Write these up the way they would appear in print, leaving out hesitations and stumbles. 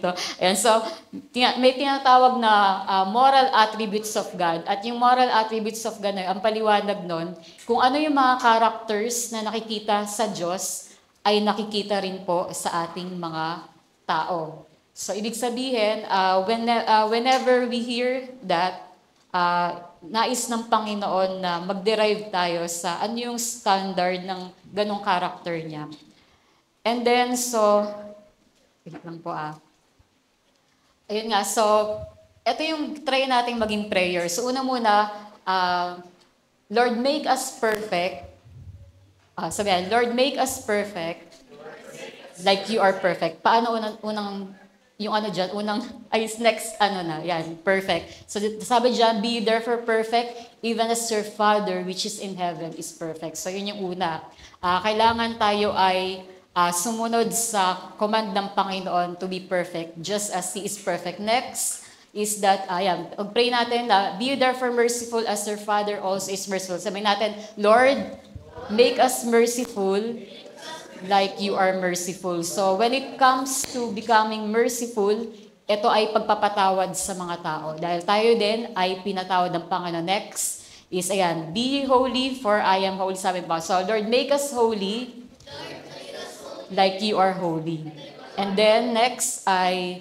dito. Ayan, so, may tinatawag na moral attributes of God. At yung moral attributes of God, ang paliwanag nun, kung ano yung mga characters na nakikita sa Diyos, ay nakikita rin po sa ating mga tao. So, ibig sabihin, whenever we hear that, nais ng Panginoon na mag-derive tayo sa ano yung standard ng ganong character niya. And then, so, wait lang po Ayun nga, so, ito yung try nating maging prayer. So, una muna, Lord, make us perfect. Sabihan, Lord, make us perfect like you are perfect. Paano unang yung ano dyan, next, yan, perfect. So, sabi dyan, be therefore perfect, even as your Father, which is in heaven, is perfect. So, yun yung una. Kailangan tayo ay sumunod sa command ng Panginoon to be perfect, just as He is perfect. Next is that, pray natin na, be therefore merciful as your Father also is merciful. Sabihin natin, Lord, make us merciful like you are merciful. So when it comes to becoming merciful, ito ay pagpapatawad sa mga tao. Dahil tayo din ay pinatawad ng Panginoon. Next is, be holy for I am holy. Sabi pa. So Lord, make us holy like you are holy. And then next ay,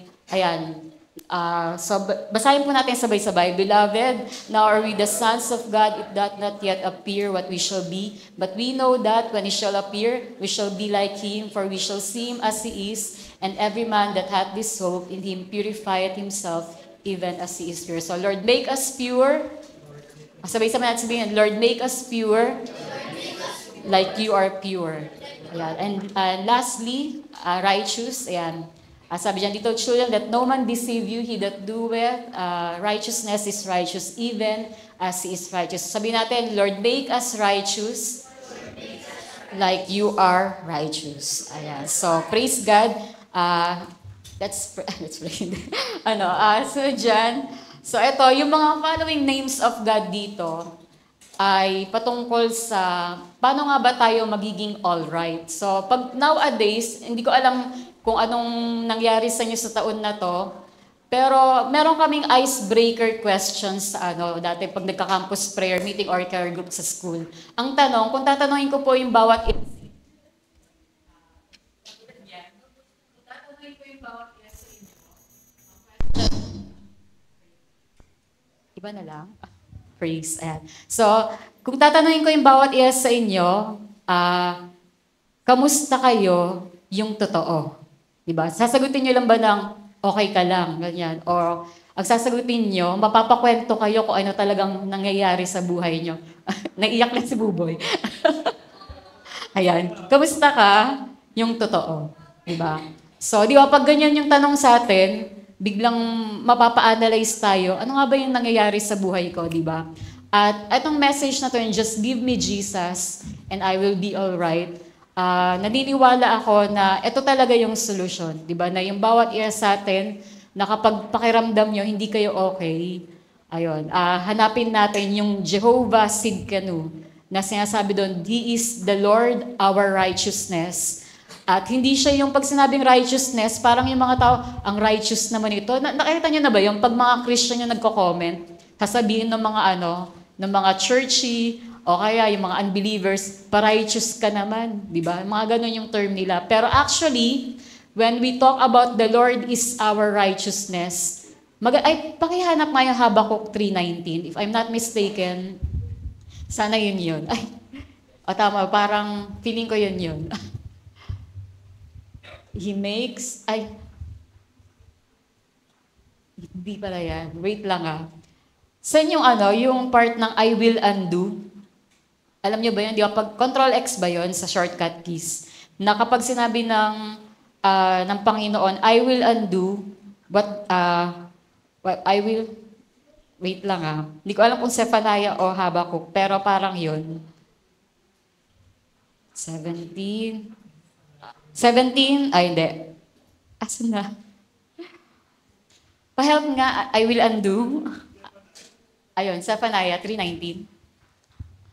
so basahin po natin sabay-sabay. Beloved, now are we the sons of God, it doth not yet appear what we shall be, but we know that when He shall appear, we shall be like Him, for we shall see Him as He is, and every man that hath this hope in Him purifieth himself, even as He is pure. So Lord, make us pure. Sabay-sabay natin sabihin, Lord, make us pure like you are pure. Ayan. And lastly, righteous. Ayan. Sabi dyan dito, children, let no man deceive you, he that doeth righteousness is righteous, even as he is righteous. Sabi natin, Lord, make us righteous like you are righteous. Ayan. So, praise God. Let's pray. So dyan, so ito, yung mga following names of God dito, ay patungkol sa paano nga ba tayo magiging alright. So, pag nowadays, hindi ko alam kung anong nangyari sa inyo sa taon na to, pero meron kaming icebreaker questions sa dati pag nagka-campus prayer meeting or care group sa school. Ang tanong, kung tatanungin ko po yung bawat iba na lang. Praise. Ayan. So, kung tatanungin ko yung bawat isa sa inyo, kamusta kayo yung totoo? Diba? Sasagutin nyo lang ba ng okay ka lang, ganyan? O ang sasagutin nyo, mapapakwento kayo kung ano talagang nangyayari sa buhay nyo. Naiyak lang si Buboy. Ayan. Kamusta ka yung totoo? Diba? So, di ba, pag ganyan yung tanong sa atin, biglang mapapa-analyze tayo, ano nga ba yung nangyayari sa buhay ko, di ba? At itong message na to, just give me Jesus and I will be alright. Naniniwala ako na ito talaga yung solution, di ba? Na yung bawat isa sa atin, na kapag pakiramdam nyo, hindi kayo okay, hanapin natin yung Jehovah Sidkenu, na sinasabi doon, He is the Lord our righteousness. At hindi siya yung pag sinabing righteousness, parang yung mga tao, ang righteous naman ito. Nakita nyo na ba yung pag mga Christian yung nagko-comment, sasabihin ng mga ng mga churchy, o kaya yung mga unbelievers, pa-righteous ka naman, di ba? Mga ganun yung term nila. Pero actually, when we talk about the Lord is our righteousness, pakihanap nga yung Habakkuk 3:19. If I'm not mistaken, sana yun. Tama, parang feeling ko yun. He makes, hindi pala yan. Wait lang Saan yung yung part ng I will undo? Alam niyo ba yun? Di ba? Pag Control X ba yun sa shortcut keys? Na kapag sinabi ng Panginoon, I will undo, but I will, wait lang Hindi ko alam kung Zephaniah o Habakkuk, pero parang yun. 17, hindi. Asan na? Pa-help nga, I will undo. Ayun, Zephaniah 3:19.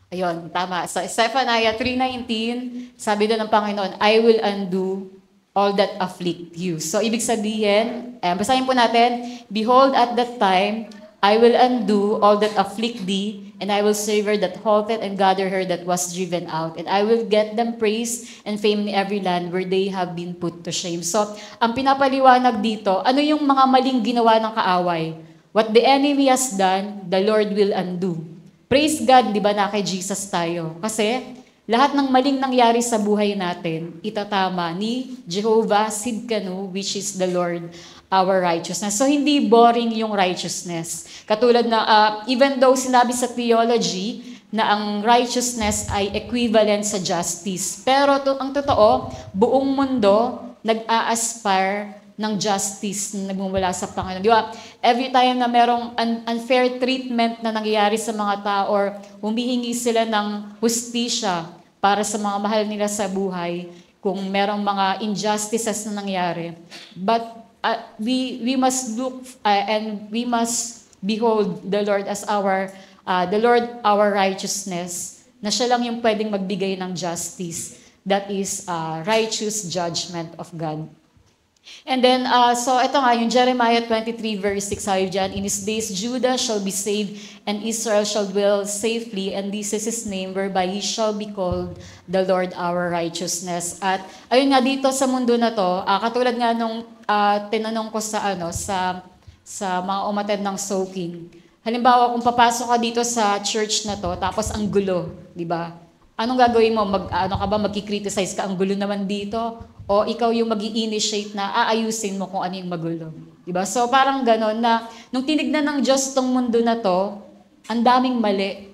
Ayun, tama. So, Zephaniah 3:19, sabi doon ng Panginoon, I will undo all that afflict you. So, ibig sabihin, basahin po natin, behold, at that time, I will undo all that afflict thee, and I will save her that halted and gather her that was driven out. And I will get them praise and fame in every land where they have been put to shame. So, ang pinapaliwanag dito, ano yung mga maling ginawa ng kaaway? What the enemy has done, the Lord will undo. Praise God, di ba na kay Jesus tayo? Kasi, lahat ng maling nangyari sa buhay natin, itatama ni Jehovah Sidkanu, which is the Lord, our righteousness. So, hindi boring yung righteousness. Katulad na, even though sinabi sa theology na ang righteousness ay equivalent sa justice. Pero ang totoo, buong mundo nag-a-aspire ng justice na nagmumula sa Panginoon. Di ba? Every time na merong unfair treatment na nangyayari sa mga tao or humihingi sila ng hustisya para sa mga mahal nila sa buhay, kung merong mga injustices na nangyari. But we must look and we must behold the Lord as our righteousness, na siya lang yung pwedeng magbigay ng justice, that is righteous judgment of God. And then, so ito nga, yung Jeremiah 23 verse 6, sabi dyan, in his days Judah shall be saved, and Israel shall dwell safely, and this is his name, whereby he shall be called the Lord our righteousness. At ayun nga, dito sa mundo na to, katulad nga nung tinanong ko sa mga umattend ng soaking. Halimbawa, kung papasok ka dito sa church na to, tapos ang gulo, di ba? Anong gagawin mo? Magki-criticize ka, ang gulo naman dito? O ikaw yung mag-i-initiate na aayusin mo kung ano yung magulo. Diba? So parang gano'n na nung tinignan ng Diyos tong mundo na to, ang daming mali.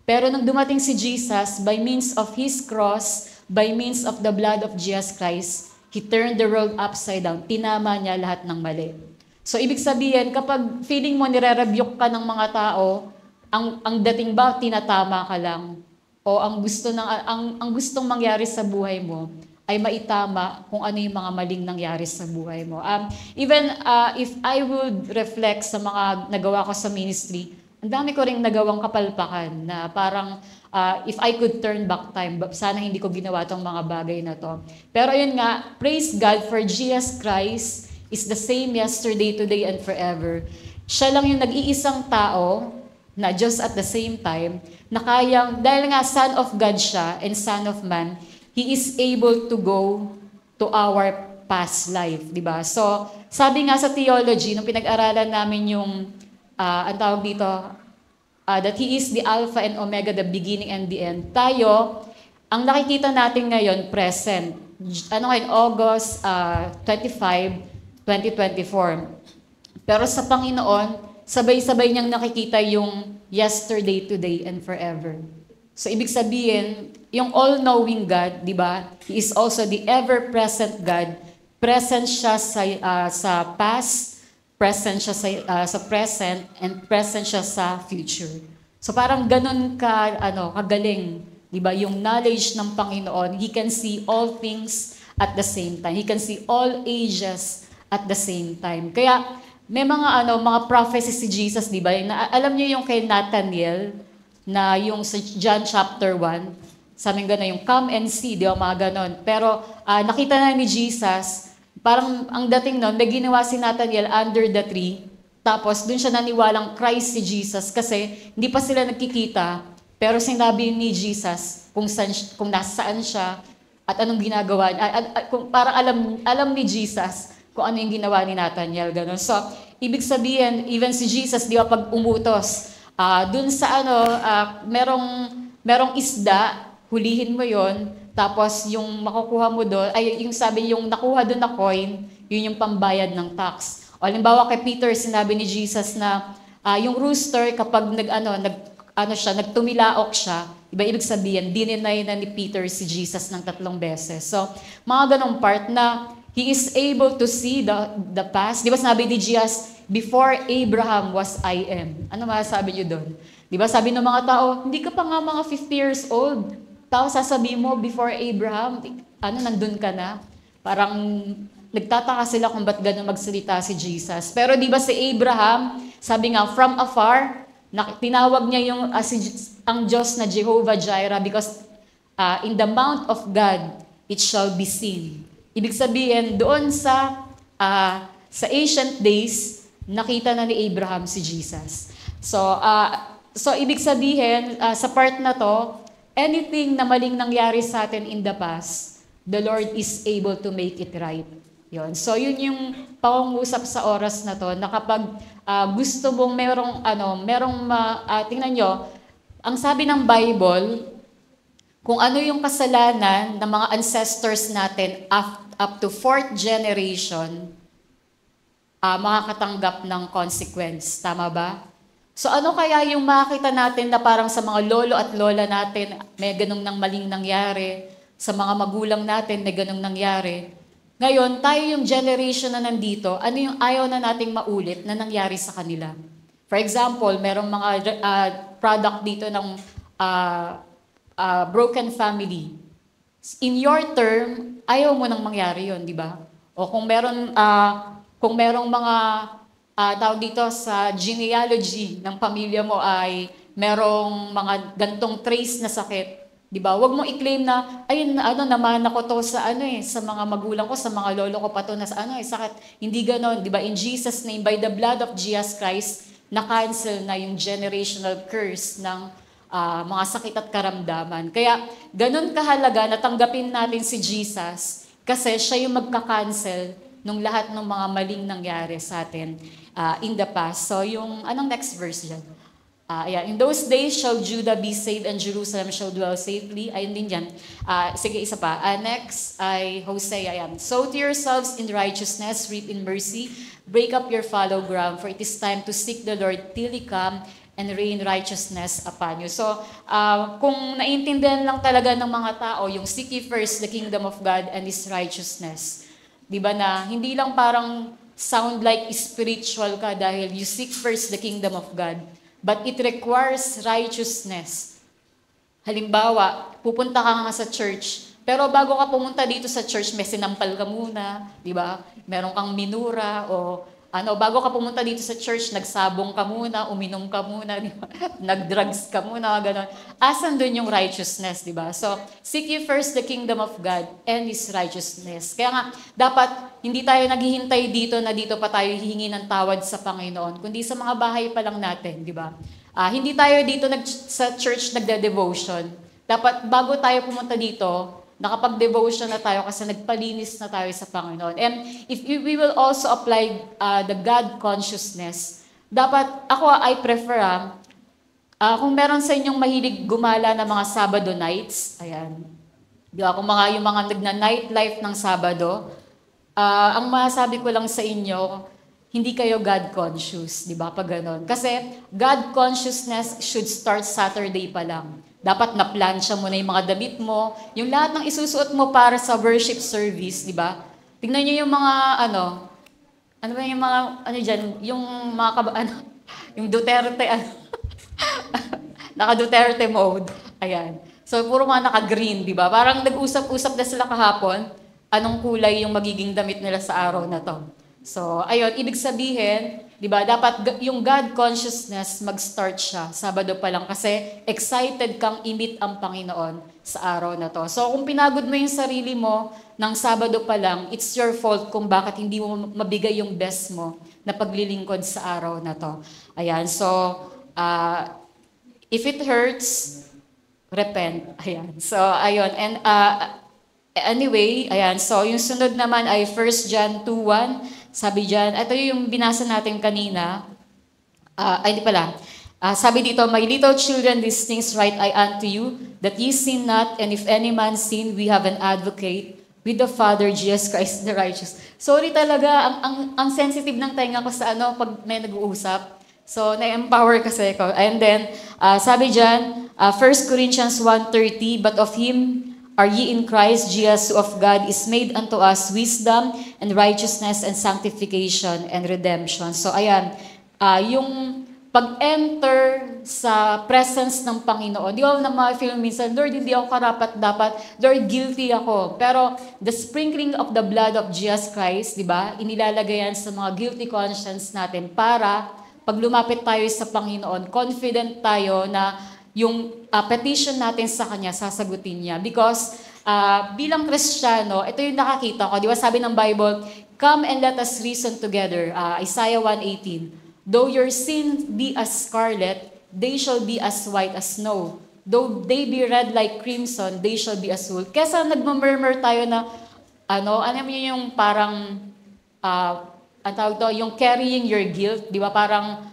Pero nung dumating si Jesus, by means of His cross, by means of the blood of Jesus Christ, He turned the world upside down. Tinama niya lahat ng mali. So ibig sabihin, kapag feeling mo nire-rebuke ka ng mga tao, ang dating ba tinatama ka lang? O ang gustong mangyari sa buhay mo ay maitama kung ano yung mga maling nangyari sa buhay mo. Even if I would reflect sa mga nagawa ko sa ministry, ang dami ko ring nagawang kapalpakan na parang if I could turn back time, sana hindi ko ginawa tong mga bagay na to. Pero yun nga, praise God for Jesus Christ is the same yesterday, today, and forever. Siya lang yung nag-iisang tao na just at the same time, na kayang, dahil nga Son of God siya and Son of Man, He is able to go to our past life, di ba? So, sabi nga sa theology, nung pinag-aralan namin yung, ang tawag dito, that He is the Alpha and Omega, the beginning and the end. Tayo, ang nakikita natin ngayon, present. Ano ngayon, August 25, 2024. Pero sa Panginoon, sabay-sabay niyang nakikita yung yesterday, today, and forever. So, ibig sabihin, yung all-knowing God, di ba? He is also the ever-present God. Present siya sa past, present siya sa present, and present siya sa future. So, parang ganun kagaling, di ba? Yung knowledge ng Panginoon, He can see all things at the same time. He can see all ages at the same time. Kaya, may mga prophecies si Jesus, di ba? Alam niyo yung kay Nathaniel, na yung sa John chapter 1, sabi gano'n, yung come and see, di ba, mga gano'n. Pero nakita na ni Jesus, parang ang dating nun, may ginawa si Nathaniel under the tree, tapos dun siya naniwalang Christ si Jesus, kasi hindi pa sila nagkikita, pero sinabi ni Jesus kung nasaan siya, at anong ginagawa niya, parang alam ni Jesus kung ano yung ginawa ni Nathaniel, gano'n. So, ibig sabihin, even si Jesus, di ba, pag umutos, dun sa merong isda, hulihin mo yon, tapos yung makukuha mo doon, ay yung sabi, yung nakuha doon na coin, yun yung pambayad ng tax. O halimbawa kay Peter, sinabi ni Jesus na yung rooster, kapag nagtumilaok siya, ibig sabihin, dininay na ni Peter si Jesus ng 3 beses. So, mga ganong part na he is able to see the past. Di ba sabi ni Jesus, before Abraham was I am. Ano masasabi niyo doon? Di ba sabi ng mga tao, hindi ka pa nga mga 50 years old. Tao sasabihin mo, before Abraham, nandun ka na? Parang nagtataka sila kung ba't ganun magsalita si Jesus. Pero di ba si Abraham, sabi nga, from afar, tinawag niya ang Diyos na Jehovah Jireh because in the mount of God, it shall be seen. Ibig sabihin, doon sa ancient days, nakita na ni Abraham si Jesus. So ibig sabihin, sa part na to, anything na maling nangyari sa atin in the past, the Lord is able to make it right. Yun. So yun yung pangungusap sa oras na to, na kapag gusto mong tingnan nyo, ang sabi ng Bible, kung ano yung kasalanan ng mga ancestors natin up to 4th generation, makakatanggap ng consequence. Tama ba? So ano kaya yung makita natin na parang sa mga lolo at lola natin, may ganung nang maling nangyari, sa mga magulang natin, may ganung nangyari. Ngayon, tayo yung generation na nandito, ano yung ayaw na nating maulit na nangyari sa kanila? For example, merong mga product dito ng broken family. In your term, ayaw mo nang mangyari yon, di ba? O kung merong mga tawag dito sa genealogy ng pamilya mo ay merong mga gantong trace na sakit, di ba? Huwag mo i-claim na ayun naman ako to sa mga magulang ko, sa mga lolo ko pa to na sakit. Hindi ganoon, di ba? In Jesus name, by the blood of Jesus Christ, na-cancel na yung generational curse ng mga sakit at karamdaman. Kaya ganun kahalaga na tanggapin natin si Jesus kasi siya yung magka-cancel nung lahat ng mga maling nangyari sa atin in the past. So yung anong next verse dyan? In those days shall Judah be saved and Jerusalem shall dwell safely. Ayun din yan. Sige, isa pa. Next ay Hosea. Ayan. Sow to yourselves in righteousness, reap in mercy, break up your fallow ground, for it is time to seek the Lord till He come and rain righteousness upon you. So, kung naiintindihan lang talaga ng mga tao, yung seek ye first the kingdom of God and His righteousness. Di ba na, hindi lang parang sound like spiritual ka dahil you seek first the kingdom of God, but it requires righteousness. Halimbawa, pupunta ka nga sa church, pero bago ka pumunta dito sa church, may sinampal ka muna, di ba? Meron kang minura o bago ka pumunta dito sa church, nagsabong ka muna, uminom ka muna, di ba? Nag-drugs ka muna, gano'n. Asan doon yung righteousness, di ba? So, seek ye first the kingdom of God and His righteousness. Kaya nga, dapat hindi tayo naghihintay dito na dito pa tayo hihingi ng tawad sa Panginoon, kundi sa mga bahay pa lang natin, di ba? Hindi tayo dito sa church nagde-devotion. Dapat bago tayo pumunta dito, nakapag-devotion na tayo kasi nagpalinis na tayo sa Panginoon. And if we will also apply the God consciousness, dapat I prefer, kung meron sa inyong mahilig gumala na mga Sabado nights, ayan, di ba, kung yung mga nagna-nightlife ng Sabado, ang masabi ko lang sa inyo, hindi kayo God conscious, di ba, pag ganon. Kasi God consciousness should start Saturday pa lang. Dapat na-plansya mo na yung mga damit mo, yung lahat ng isusuot mo para sa worship service, di ba? Tingnan niyo yung mga, ano ba yung mga, dyan, yung mga, yung Duterte, naka-Duterte mode. Ayan. So, puro mga naka-green, di ba? Parang nag-usap-usap na sila kahapon, anong kulay yung magiging damit nila sa araw na to. So, ayun, ibig sabihin, di ba, dapat yung God consciousness mag-start siya, Sabado pa lang, kasi excited kang i-meet ang Panginoon sa araw na to. So, kung pinagod mo yung sarili mo ng Sabado pa lang, it's your fault kung bakit hindi mo mabigay yung best mo na paglilingkod sa araw na to. Ayan, so, if it hurts, repent. Ayan, so, ayun, and anyway, ayan, so yung sunod naman ay 1 John 2:1. Sabi dyan, ito yung binasa natin kanina. Hindi pala. Sabi dito, my little children, these things write I unto you, that ye sin not, and if any man sin, we have an advocate with the Father, Jesus Christ the righteous. Sorry talaga, ang sensitive ng tainga ko sa pag may nag-uusap. So, na-empower kasi ako. And then, sabi dyan, 1 Corinthians 1:30, but of Him are ye in Christ Jesus, who of God is made unto us wisdom and righteousness and sanctification and redemption. So ayan, yung pag-enter sa presence ng Panginoon, di ako na ma-feel minsan, Lord, hindi ako karapat-dapat, Lord, guilty ako. Pero the sprinkling of the blood of Jesus Christ, di ba, inilalagay yan sa mga guilty conscience natin para pag lumapit tayo sa Panginoon, confident tayo na yung petition natin sa Kanya, sasagutin niya. Because bilang Kristiyano, ito yung nakakita ko. Di ba sabi ng Bible, come and let us reason together. Isaiah 1:18. Though your sin be as scarlet, they shall be as white as snow. Though they be red like crimson, they shall be as wool. Kesa nagmamurmur tayo na, alam niyo yung parang, ang tawag to, yung carrying your guilt, di ba? Parang,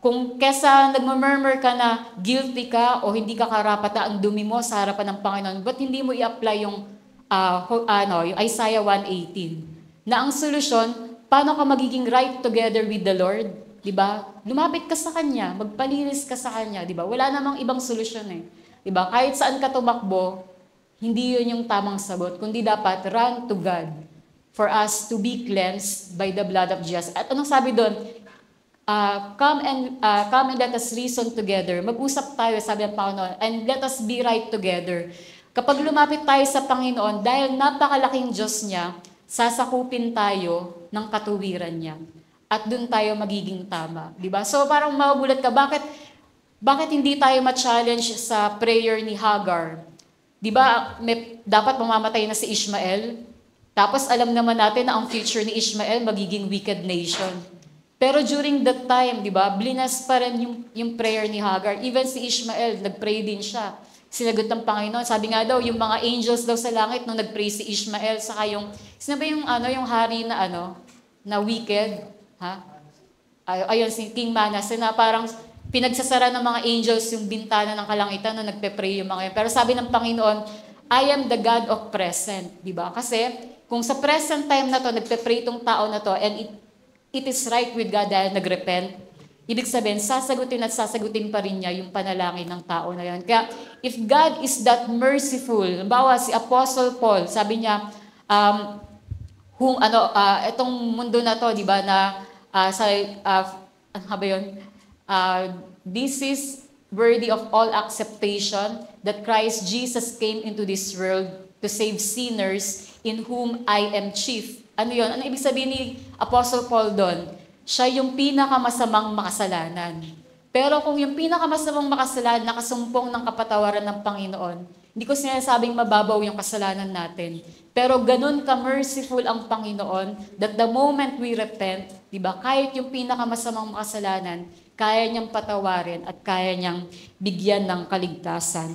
kung kesa nagmamurmur ka na guilty ka o hindi ka karapat na ang dumi mo sa harapan ng Panginoon, ba't hindi mo i-apply yung, yung Isaiah 1:18? Na ang solusyon, paano ka magiging right together with the Lord? Diba? Lumapit ka sa Kanya, magpalinis ka sa Kanya, diba? Wala namang ibang solusyon eh. Diba? Kahit saan ka tumakbo, hindi yun yung tamang sagot, kundi dapat run to God for us to be cleansed by the blood of Jesus. At anong sabi doon? Come and let us reason together. Mag-usap tayo, sabi ng Panginoon, and let us be right together. Kapag lumapit tayo sa Panginoon, dahil napakalaking Diyos niya, sasakupin tayo ng katuwiran niya. At doon tayo magiging tama. Diba? So parang magugulat ka, bakit hindi tayo ma-challenge sa prayer ni Hagar? Diba, dapat mamamatay na si Ishmael? Tapos alam naman natin na ang future ni Ishmael magiging wicked nation. Pero during that time, diba, blinas pa rin yung prayer ni Hagar. Even si Ishmael, nag-pray din siya. Sinagot ng Panginoon. Sabi nga daw, yung mga angels daw sa langit nung nag-pray si Ishmael, saka sino ba yung hari na wicked? Ayun, si King Manas, na parang pinagsasara ng mga angels yung bintana ng kalangitan na nagpe-pray yung mga yun. Pero sabi ng Panginoon, I am the God of present. Diba? Kasi kung sa present time na to, nagpe-pray itong tao na to, and it is right with God dahil nag-repent, ibig sabihin, sasagutin pa rin niya yung panalangin ng tao na yun. Kaya, if God is that merciful, bawa si Apostle Paul, sabi niya, itong mundo na to, di ba, na ano ba yun? This is worthy of all acceptation that Christ Jesus came into this world to save sinners in whom I am chief. Ano yun? Ano ibig sabihin ni Apostle Paul doon? Siya yung pinakamasamang makasalanan. Pero kung yung pinakamasamang makasalanan nakasumpong ng kapatawaran ng Panginoon, hindi ko sinasabing mababaw yung kasalanan natin. Pero ganun ka-merciful ang Panginoon that the moment we repent, di ba, kahit yung pinakamasamang makasalanan, kaya niyang patawarin at kaya niyang bigyan ng kaligtasan.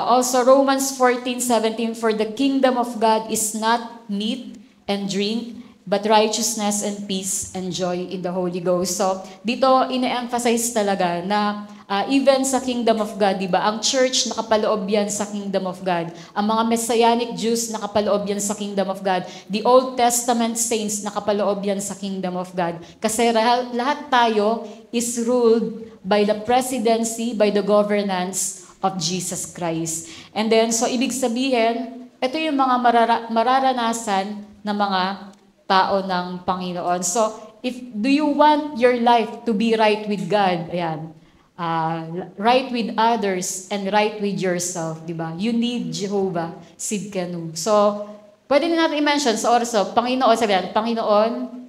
Also, Romans 14:17, for the kingdom of God is not meat and drink, but righteousness and peace and joy in the Holy Ghost. So, dito ine-emphasize talaga na even sa kingdom of God, di ba? Ang church nakapaloob yan sa kingdom of God. Ang mga Messianic Jews nakapaloob yan sa kingdom of God. The Old Testament saints nakapaloob yan sa kingdom of God. Kasi lahat tayo is ruled by the presidency, by the governance of Jesus Christ. And then, so ibig sabihin, ito yung mga mararanasan ng mga tao ng Panginoon. So, do you want your life to be right with God? Ayan. Right with others and right with yourself, di ba? You need Jehovah Sidkenu. So, pwede na natin i-mention sa orso, Panginoon, sabihan, Panginoon,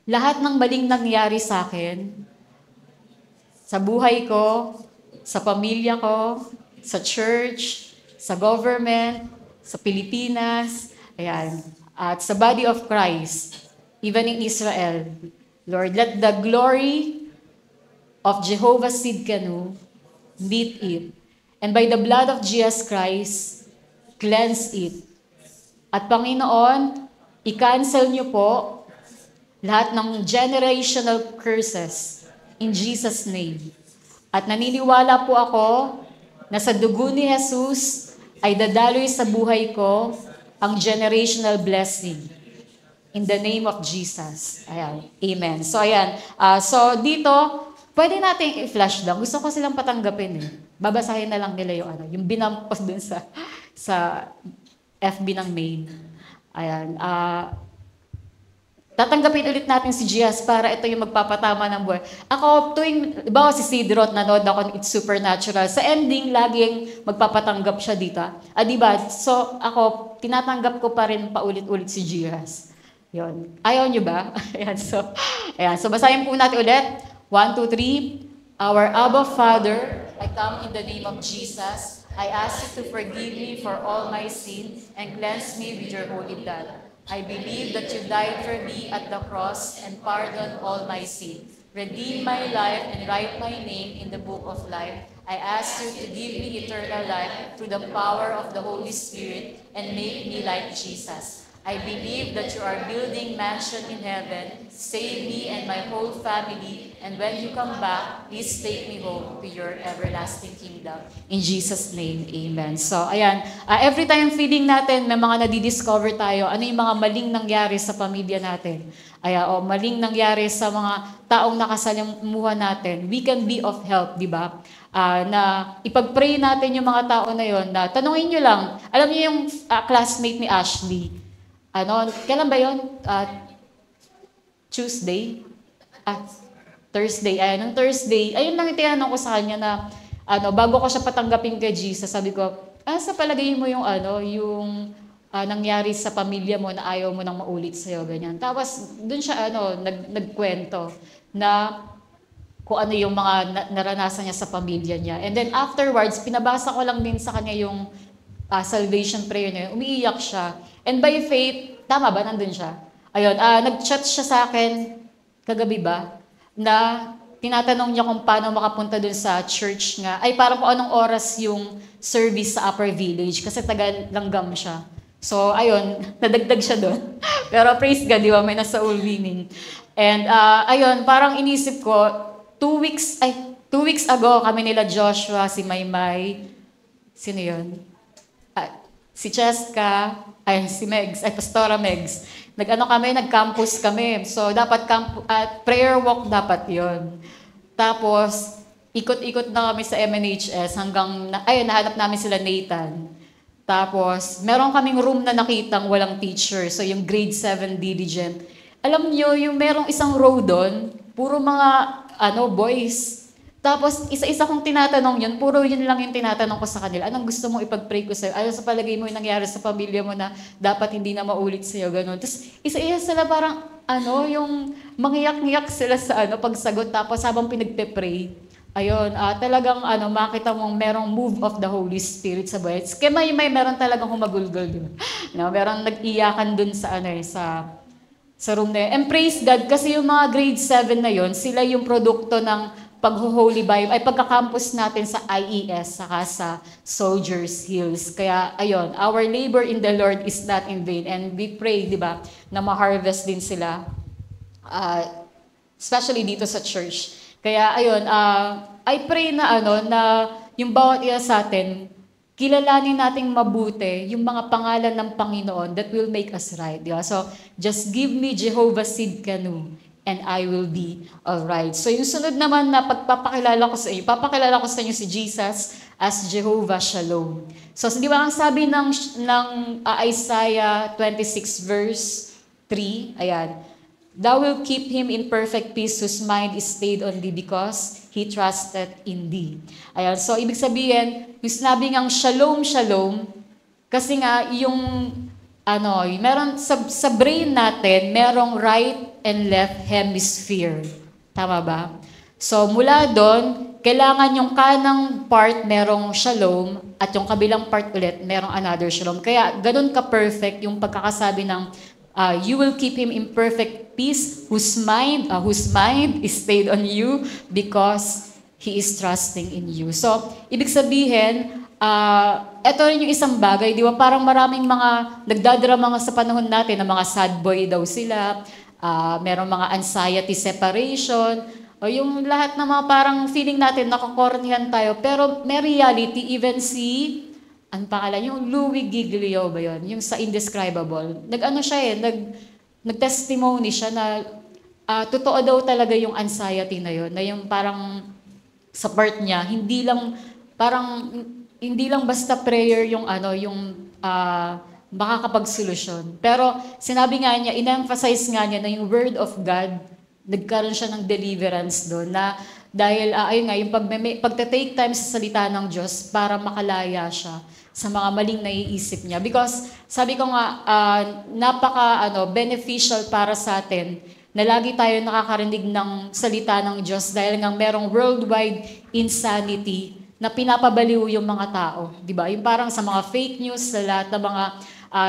lahat ng maling nangyari sa akin, sa buhay ko, sa pamilya ko, sa church, sa government, sa Pilipinas, ayan, at sa body of Christ, even in Israel, Lord, let the glory of Jehovah Sidkenu meet it. And by the blood of Jesus Christ, cleanse it. At Panginoon, i-cancel niyo po lahat ng generational curses in Jesus' name. At naniniwala po ako na sa dugo ni Jesus ay dadaloy sa buhay ko ang generational blessing. In the name of Jesus. Ayan. Amen. So, ayan. So, dito, pwede natin i-flash down. Gusto ko silang patanggapin eh. Babasahin na lang nila yung binampos dun sa FB ng main. Ayan. Tatanggapin ulit natin si Gias para ito yung magpapatama ng buhay. Ako, bawa si Sidrot, nanood ako ng It's Supernatural. Sa ending, laging magpapatanggap siya dito. Diba? So, ako, tinatanggap ko pa rin paulit-ulit si Gias. Yun. Ayaw nyo ba? Ayan. So, basahin po natin ulit. 1, 2, 3. Our Abba Father, I come in the name of Jesus. I ask you to forgive me for all my sin and cleanse me with your holy blood. I believe that you died for me at the cross and pardoned all my sin. Redeem my life and write my name in the book of life. I ask you to give me eternal life through the power of the Holy Spirit and make me like Jesus. I believe that you are building mansion in heaven. Save me and my whole family, and when you come back, please take me home to your everlasting kingdom. In Jesus' name, amen. So, ayan, every time feeling natin, may mga nadidiscover tayo, ano yung mga maling nangyari sa pamilya natin. O maling nangyari sa mga taong nakasalamuha natin, we can be of help, di ba? Na ipag-pray natin yung mga tao na yon, na tanungin nyo lang, alam niyo yung classmate ni Ashley, kailan ba yun? Tuesday? Thursday. Nung Thursday, ayun lang itinanong ko sa kanya na, bago ko siya patanggapin kay Jesus, sabi ko, sa palagay mo yung, nangyari sa pamilya mo na ayaw mo nang maulit sa'yo, ganyan. Tapos, dun siya, nagkwento na kung ano yung mga naranasan niya sa pamilya niya. And then afterwards, pinabasa ko lang din sa kanya yung salvation prayer niya. Umiiyak siya. And by faith, tama ba? Nandun siya. Ayun, nag-chat siya sa akin, kagabi ba, na tinatanong niya kung paano makapunta dun sa church nga. Ay, parang kung anong oras yung service sa Upper Village, kasi taga-Langgam siya. So, ayun, nadagdag siya dun. Pero praise God, di ba? May nasa all winning. And, ayun, parang inisip ko, 2 weeks ago, kami nila Joshua, si Maymay, sino yun? Si Cheska, si Megs, Pastora Megs. Nag-campus kami. So, dapat prayer walk dapat yon. Tapos, ikot-ikot na kami sa MNHS hanggang, nahanap namin sila Nathan. Tapos, meron kaming room na nakitang walang teacher. So, yung grade 7 diligent. Alam nyo, yung merong isang row doon, puro mga, boys. Tapos, isa-isa kong tinatanong yun, puro yun lang yung tinatanong ko sa kanila. Anong gusto mong ipag-pray ko sa'yo? Ano sa palagay mo yung nangyari sa pamilya mo na dapat hindi na maulit sa'yo, gano'n. Tapos, isa-isa sila parang, yung mangiyak-ngiyak sila sa pagsagot. Tapos, habang pinagpe-pray, ayun, talagang, makita mong merong move of the Holy Spirit sa buhay. Kaya may meron talagang humagulgol, di ba? Merong nag-iyakan dun sa, sa room na yun. And praise God, kasi yung mga grade 7 na yun, sila yung produkto ng pag-Holy Bible, pagka-campus natin sa IES, saka sa Soldiers Hills. Kaya, ayun, our labor in the Lord is not in vain. And we pray, di ba, na ma-harvest din sila, especially dito sa church. Kaya, ayun, I pray na, na yung bawat isa sa atin, kilalanin nating mabuti yung mga pangalan ng Panginoon that will make us right. Di ba? So, just give me Jehovah Sidkenu, and I will be alright. So yung sunod naman na papakilala ko sa inyo si Jesus as Jehovah Shalom. So di ba ang sabi ng Isaiah 26 verse 3, ayan, Thou will keep him in perfect peace whose mind is stayed on thee because he trusted in thee. Ayan, so ibig sabihin, yung sinabi ngang Shalom, Shalom, kasi nga yung meron sa brain natin, merong right and left hemisphere. Tama ba? So, mula doon, kailangan yung kanang part merong shalom at yung kabilang part ulit merong another shalom. Kaya, ganun ka-perfect yung pagkakasabi ng you will keep him in perfect peace whose mind is stayed on you because he is trusting in you. So, ibig sabihin, ito rin yung isang bagay, di ba? Parang maraming mga nagdadrama sa panahon natin na mga sad boy daw sila, merong mga anxiety separation, o yung lahat ng mga parang feeling natin nakakornihan tayo. Pero may reality, even ang pangalan, yung Louis Giglio ba yun? Yung sa Indescribable. Nag-testimony siya na totoo daw talaga yung anxiety na yun, na yung parang sa part niya, hindi lang basta prayer yung makakapagsolusyon. Pero sinabi nga niya, in-emphasize nga niya na yung word of God, nagkaroon siya ng deliverance doon na dahil yung pagte-take time sa salita ng Diyos para makalaya siya sa mga maling naiisip niya. Because sabi ko nga, beneficial para sa atin na lagi tayo nakakarinig ng salita ng Diyos dahil nga merong worldwide insanity na pinapabaliw yung mga tao, di ba? Yung parang sa mga fake news, sa lahat ng mga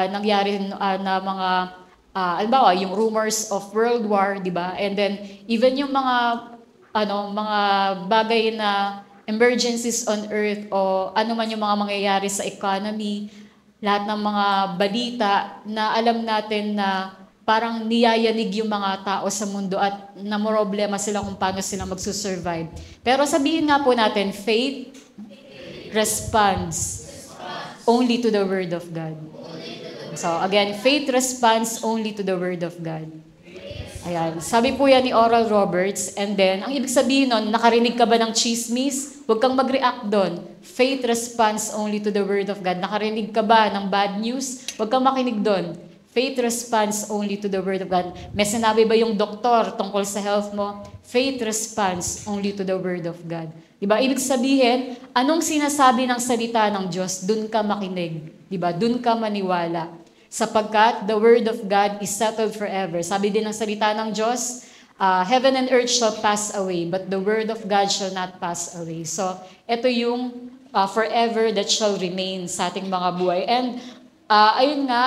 nangyari na mga halimbawa, yung rumors of World War, di ba? And then even yung mga bagay na emergencies on earth o ano man yung mga mangyayari sa economy, lahat ng mga balita na alam natin na parang niyayanig yung mga tao sa mundo at namoroblema sila kung paano sila magsusurvive. Pero sabihin nga po natin, faith responds only to the Word of God. So again, faith responds only to the Word of God. Ayan. Sabi po yan ni Oral Roberts. And then, ang ibig sabihin nun, nakarinig ka ba ng chismis? Huwag kang mag-react doon. Faith responds only to the Word of God. Nakarinig ka ba ng bad news? Huwag kang makinig doon. Faith responds only to the Word of God. May sinabi ba yung doktor tungkol sa health mo? Faith responds only to the Word of God. Diba? Ibig sabihin, anong sinasabi ng salita ng Diyos, dun ka makinig. Diba? Dun ka maniwala. Sapagkat the Word of God is settled forever. Sabi din ng salita ng Diyos, heaven and earth shall pass away, but the Word of God shall not pass away. So, ito yung forever that shall remain sa ating mga buhay. And ayun nga,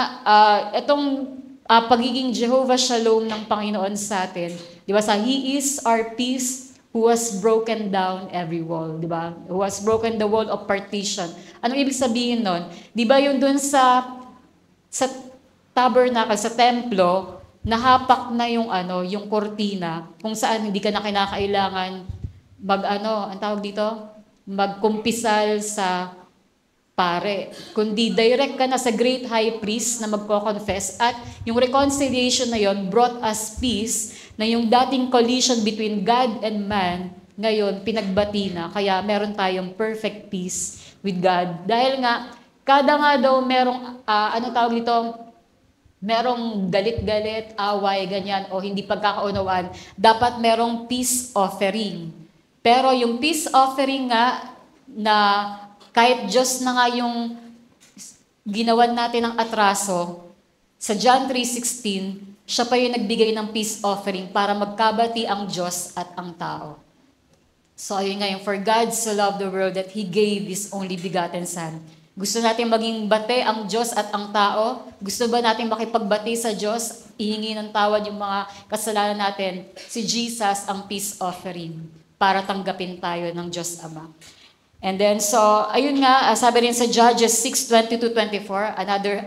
itong pagiging Jehovah Shalom ng Panginoon sa atin, di ba, sa He is our peace who has broken down every wall, di ba? Who has broken the wall of partition. Anong ibig sabihin nun? Di ba yung dun sa tabernacle, sa templo, nahapak na yung kortina, kung saan hindi ka na kinakailangan ang tawag dito? Magkumpisal sa pare. Kundi direct ka na sa great high priest na magko-confess at yung reconciliation na yon brought us peace na yung dating collision between God and man, ngayon pinagbati na. Kaya meron tayong perfect peace with God. Dahil nga, kada nga daw merong, merong galit-galit, away, ganyan, o hindi pagkakaunawaan, dapat merong peace offering. Pero yung peace offering nga, na kahit Diyos na nga yung ginawan natin ng atraso, sa John 3:16, siya pa yung nagbigay ng peace offering para magkabati ang Diyos at ang tao. So ayun nga yung, for God so loved the world that He gave His only begotten Son. Gusto natin maging bate ang Diyos at ang tao? Gusto ba natin makipagbati sa Diyos? Ihingi ng tawad yung mga kasalanan natin. Si Jesus ang peace offering para tanggapin tayo ng Diyos Ama. And then, so, ayun nga, sabi rin sa Judges 6:20-24,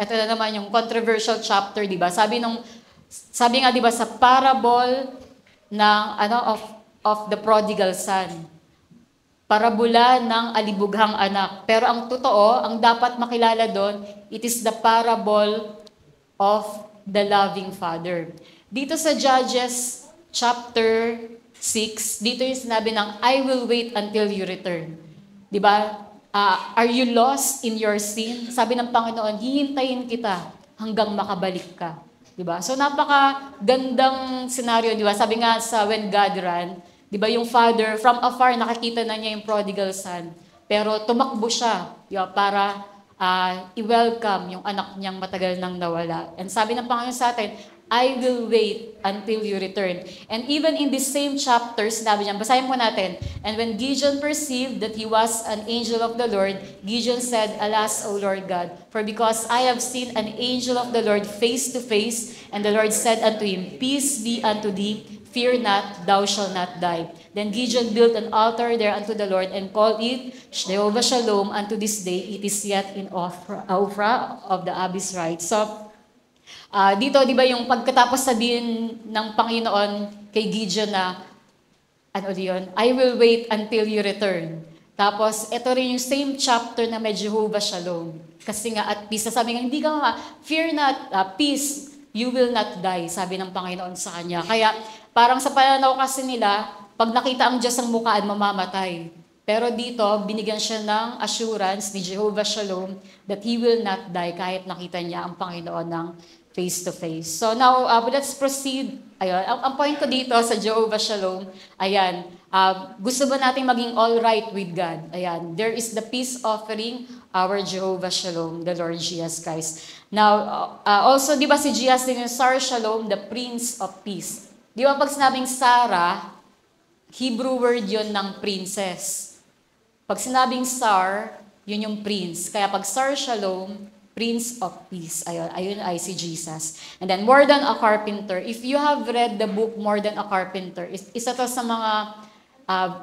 ito na naman yung controversial chapter, di ba? Sabi nga, di ba, sa parable ng, of the prodigal son. Parabula ng alibughang anak. Pero ang totoo, ang dapat makilala doon, it is the parable of the loving father. Dito sa Judges chapter 6, dito yung sinabi ng, I will wait until you return. Diba? Are you lost in your sin? Sabi ng Panginoon, hihintayin kita hanggang makabalik ka. Diba? So napaka-gandang senaryo, diba? Sabi nga sa When God Ran, diba yung father, from afar, nakakita na niya yung prodigal son. Pero tumakbo siya, diba? Para i-welcome yung anak niyang matagal nang nawala. And sabi ng Panginoon sa atin, I will wait until you return. And even in this same chapter, sinabi niya, basahin po natin, and when Gideon perceived that he was an angel of the Lord, Gideon said, Alas, O Lord God, for because I have seen an angel of the Lord face to face, and the Lord said unto him, Peace be unto thee, fear not, thou shalt not die. Then Gideon built an altar there unto the Lord, and called it Jehovah Shalom. Unto this day, it is yet in Ophrah of the Abiezrite. So, dito, di ba, yung pagkatapos sabihin ng Panginoon kay Gideon na, I will wait until you return. Tapos, ito rin yung same chapter na may Jehovah Shalom. Kasi nga, at peace, sabi nga, hindi ka fear not, peace, you will not die, sabi ng Panginoon sa kanya. Kaya, parang sa pananaw kasi nila, pag nakita ang Diyos ang mukhaan, mamamatay. Pero dito, binigyan siya ng assurance ni Jehovah Shalom that He will not die kahit nakita niya ang Panginoon ng face-to-face. So now, let's proceed. Ayun, ang point ko dito sa Jehovah Shalom, ayan, gusto ba natin maging all right with God? Ayan, there is the peace offering, our Jehovah Shalom, the Lord Jesus Christ. Now, also, di ba si Jesus din yung Sar Shalom, the Prince of Peace? Di ba pag sinabing Sarah, Hebrew word yon ng princess. Pag sinabing Tsar, yun yung prince. Kaya pag Tsar Shalom, Prince of Peace. Ayun ay si Jesus. And then, more than a carpenter. If you have read the book More Than a Carpenter, isa to sa mga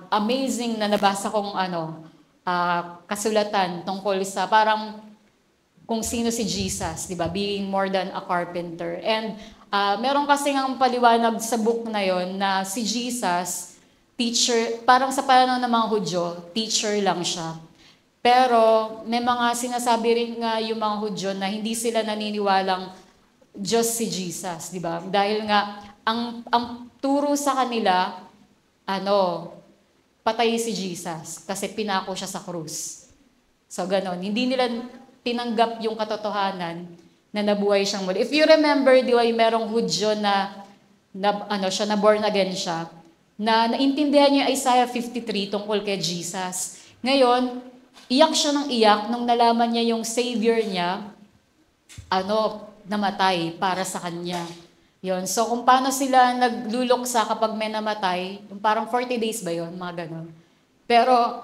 amazing na nabasa kong kasulatan tungkol sa parang kung sino si Jesus, di ba? Being more than a carpenter. And meron kasi ang paliwanag sa book na yon na si Jesus, teacher, parang sa pananaw ng mga Hudyo, teacher lang siya. Pero may mga sinasabi rin nga yung mga Hudyo na hindi sila naniniwalang Diyos si Jesus, di ba? Dahil nga, ang turo sa kanila, patay si Jesus kasi pinako siya sa krus. So, ganon. Hindi nila tinanggap yung katotohanan na nabuhay siyang muli. If you remember, di ba, merong Hudyo na born again siya, na naintindihan niya Isaiah 53 tungkol kay Jesus. Ngayon, iyak siya ng iyak nung nalaman niya yung Savior niya, namatay para sa kanya. Yon. So, kung paano sila nagluluksa kapag may namatay, yung parang 40 days ba yon, mga ganon. Pero,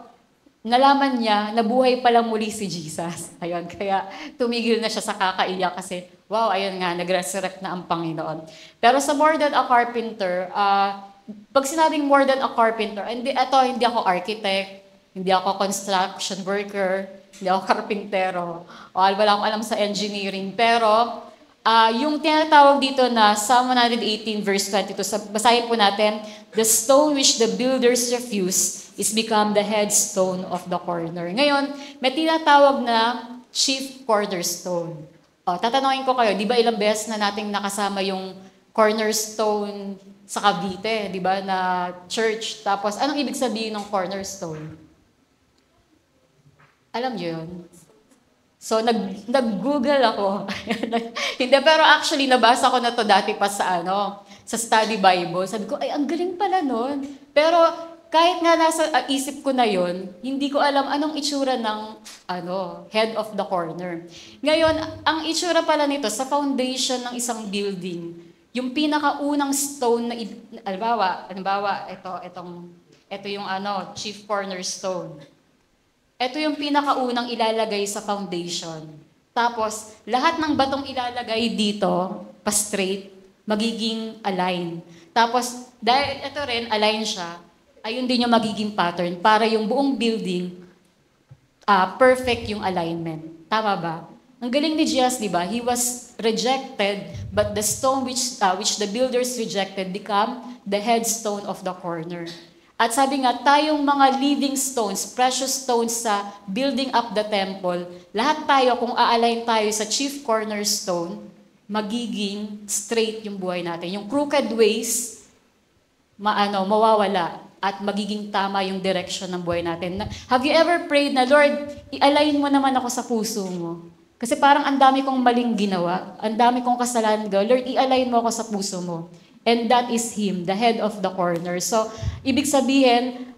nalaman niya, nabuhay palang muli si Jesus. Ayun, kaya tumigil na siya sa kakaiyak kasi, wow, ayun nga, nag-resurrect na ang Panginoon. Pero sa more than a carpenter, pag sinabing more than a carpenter, hindi ako architect, hindi ako construction worker, hindi ako karpintero, o wala akong alam sa engineering. Pero, yung tinatawag dito na Psalm 118 verse 22, basahin po natin, the stone which the builders refused is become the headstone of the corner. Ngayon, may tinatawag na chief cornerstone. Tatanungin ko kayo, di ba ilang beses na nating nakasama yung cornerstone sa Cavite, di ba, na church. Tapos, anong ibig sabihin ng cornerstone? Alam niyo yun? So, nag-Google ako. Hindi, pero actually, nabasa ko na to dati pa sa study Bible. Sabi ko, ay, ang galing pala nun. Pero, kahit nga nasa isip ko na yon, hindi ko alam anong itsura ng head of the corner. Ngayon, ang itsura pala nito sa foundation ng isang building, yung pinakaunang stone na halimbawa ito yung chief cornerstone. Ito yung pinakaunang ilalagay sa foundation. Tapos, lahat ng batong ilalagay dito, pa-straight, magiging align. Tapos, dahil ito rin, align siya, ayun din yung magiging pattern para yung buong building, perfect yung alignment. Tama ba? Ang galing ni Jesus, di ba? He was rejected, but the stone which the builders rejected become the headstone of the corner. At sabi nga, tayong mga living stones, precious stones sa building up the temple, lahat tayo, kung a-align tayo sa chief cornerstone, magiging straight yung buhay natin. Yung crooked ways, mawawala at magiging tama yung direction ng buhay natin. Have you ever prayed na, Lord, i-align mo naman ako sa puso mo? Kasi parang ang dami kong maling ginawa, ang dami kong kasalanan gawin. Lord, i-align mo ako sa puso mo. And that is Him, the head of the corner. So, ibig sabihin,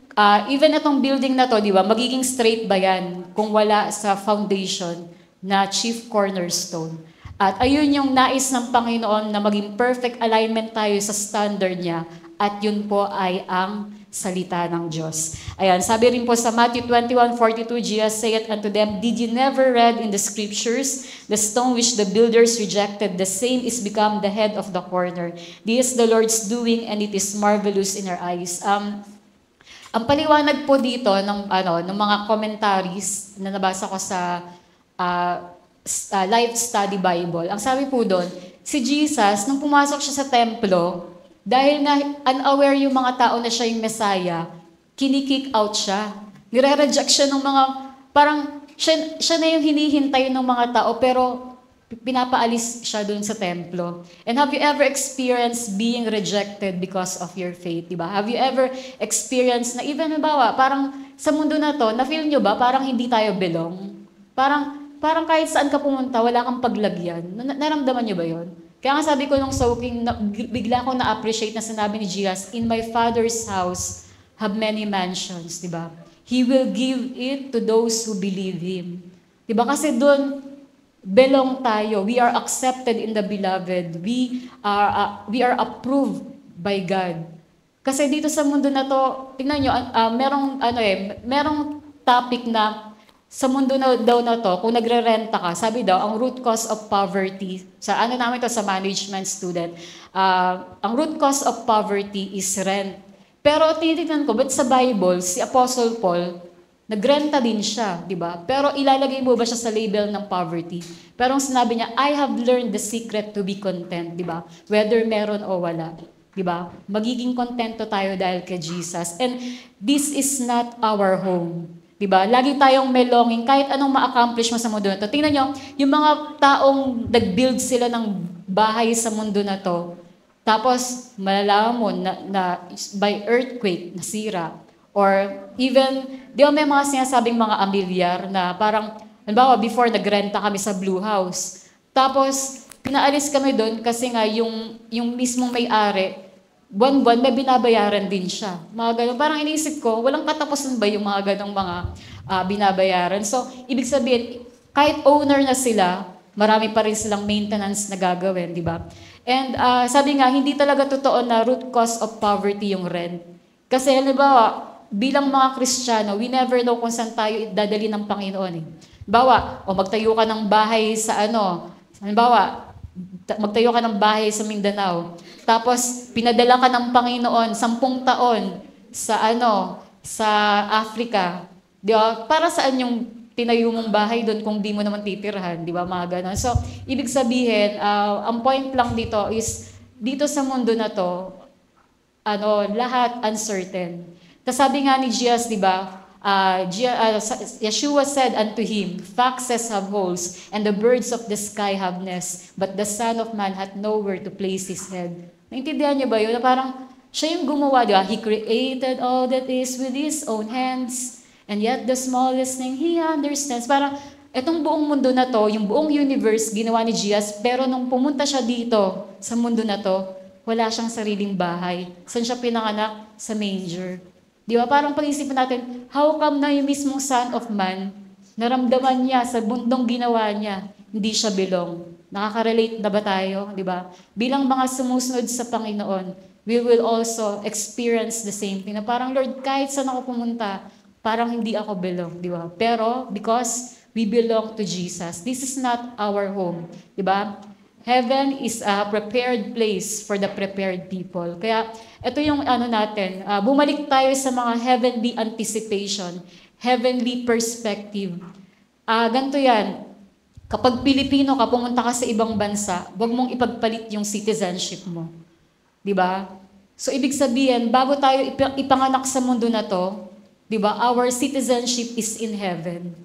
even itong building na to, di ba, magiging straight ba yan kung wala sa foundation na chief cornerstone. At ayun yung nais ng Panginoon na maging perfect alignment tayo sa standard niya. At yun po ay ang salita ng Diyos. Ayan, sabi rin po sa Matthew 21:42, Jesus said unto them, did you never read in the scriptures, the stone which the builders rejected, the same is become the head of the corner. This is the Lord's doing, and it is marvelous in our eyes. Ang paliwanag po dito ng mga commentaries na nabasa ko sa Life Study Bible, ang sabi po doon, si Jesus, nung pumasok siya sa templo, dahil nga unaware yung mga tao na siya yung Messiah, kinikick out siya. Nire-reject siya ng mga, parang siya na yung hinihintay ng mga tao, pero pinapaalis siya dun sa templo. And have you ever experienced being rejected because of your faith? Diba? Have you ever experienced na even, parang sa mundo na to, na-feel nyo ba, parang hindi tayo belong? Parang kahit saan ka pumunta, wala kang paglagyan. Naramdaman nyo ba yon? Kaya nga sabi ko nung soaking, bigla ko na-appreciate na sinabi ni Jesus, in my Father's house have many mansions, di ba? He will give it to those who believe Him. Di ba? Kasi doon, belong tayo. We are accepted in the beloved. We are approved by God. Kasi dito sa mundo na to, tingnan nyo, merong topic na sa mundo daw na to, kung nagre-renta ka, sabi daw, ang root cause of poverty, sa ano namin to sa management student, ang root cause of poverty is rent. Pero tinitignan ko, ba't sa Bible, si Apostle Paul, nagrenta din siya, di ba? Pero ilalagay mo ba siya sa label ng poverty? Pero ang sinabi niya, I have learned the secret to be content, di ba? Whether meron o wala, di ba? Magiging kontento tayo dahil kay Jesus. And this is not our home, di ba? Lagi tayong may longing, kahit anong ma-accomplish mo sa mundo na to. Tingnan nyo, yung mga taong nag-build sila ng bahay sa mundo na to, tapos malalaman mo na by earthquake, nasira. Or even, di ba may mga sinasabing mga amilyar na parang, halimbawa, before nagrenta kami sa Blue House. Tapos, pinaalis kami doon kasi nga yung mismong may-ari, buwan-buwan may binabayaran din siya. Mga ganun. Parang iniisip ko, walang katapusan ba yung mga ganong mga binabayaran? So, ibig sabihin, kahit owner na sila, marami pa rin silang maintenance na gagawin, di ba? And sabi nga, hindi talaga totoo na root cause of poverty yung rent. Kasi halimbawa, bilang mga Kristiyano, we never know kung saan tayo dadali ng Panginoon. Halimbawa, magtayo ka ng bahay sa halimbawa, magtayo ka ng bahay sa Mindanao. Tapos, pinadala ka ng Panginoon 10 taon sa Africa. Di ba? Para saan yung tinayo mong bahay doon kung di mo naman titirhan, di ba? Mga ganun. So, ibig sabihin, ang point lang dito is, dito sa mundo na to, lahat uncertain. Tapos sabi nga ni Jesus, di ba, Yeshua said unto him, foxes have holes, and the birds of the sky have nests, but the Son of Man hath nowhere to place his head. Naintindihan niyo ba yun? Na parang, siya yung gumawa, di ba? He created all that is with his own hands, and yet the smallest thing he understands. Parang, etong buong mundo na to, yung buong universe, ginawa ni Jesus, pero nung pumunta siya dito, sa mundo na to, wala siyang sariling bahay. Saan siya pinanganak? Sa manger. Di ba? Parang pag-isipin natin, how come na yung mismong Son of Man, naramdaman niya sa mundong ginawa niya, hindi siya belong. Nakaka-relate na ba tayo? Di ba? Bilang mga sumusunod sa Panginoon, we will also experience the same thing. Na parang, Lord, kahit saan ako pumunta, parang hindi ako belong. Di ba? Pero, because we belong to Jesus, this is not our home. Di ba? Heaven is a prepared place for the prepared people. Kaya ito yung natin, bumalik tayo sa mga heavenly anticipation, heavenly perspective. Ganito yan, kapag Pilipino ka, pumunta ka sa ibang bansa, huwag mong ipagpalit yung citizenship mo. Di ba? So ibig sabihin, bago tayo ipanganak sa mundo na to, di ba, our citizenship is in heaven.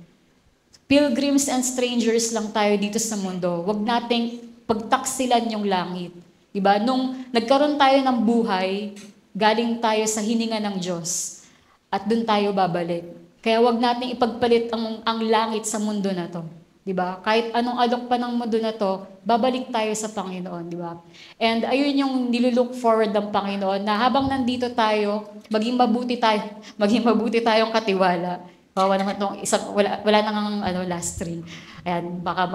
Pilgrims and strangers lang tayo dito sa mundo. Huwag nating pagtaksilan yung langit. Diba? Nung nagkaroon tayo ng buhay, galing tayo sa hininga ng Diyos. At doon tayo babalik. Kaya wag nating ipagpalit ang langit sa mundo na to. Diba? Kahit anong alok pa ng mundo na to, babalik tayo sa Panginoon. Diba? And ayun yung nilulook forward ng Panginoon na habang nandito tayo, maging mabuti tayong katiwala. Bawa naman itong isang, wala nang last string. Ayan, baka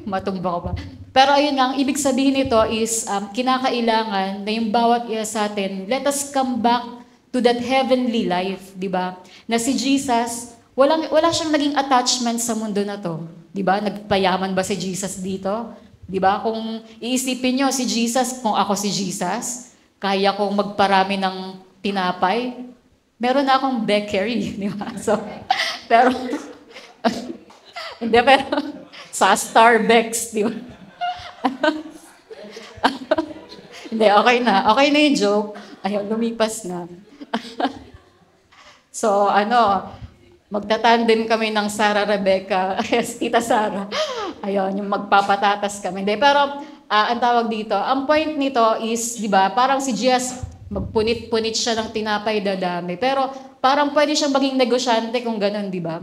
matumba ko pa. Pero ayun nga, ang ibig sabihin nito is kinakailangan na yung bawat isa sa atin, let us come back to that heavenly life, di ba? Na si Jesus, wala siyang naging attachment sa mundo na to. Di ba? Nagpayaman ba si Jesus dito? Di ba? Kung iisipin nyo, si Jesus, kung ako si Jesus, kaya kong magparami ng tinapay, meron na akong bakery, di ba? So, pero, hindi, pero, sa Starbucks, di ba? Hindi, okay na. Okay na yung joke. Ayun, lumipas na. So, magtatandem kami ng Sarah Rebecca, Tita Sarah. Ayun, yung magpapatatas kami. Hindi, pero, ang tawag dito, ang point nito is, di ba, parang si Jesus, magpunit-punit siya ng tinapay dadami. Pero parang pwede siyang maging negosyante kung ganun, di ba?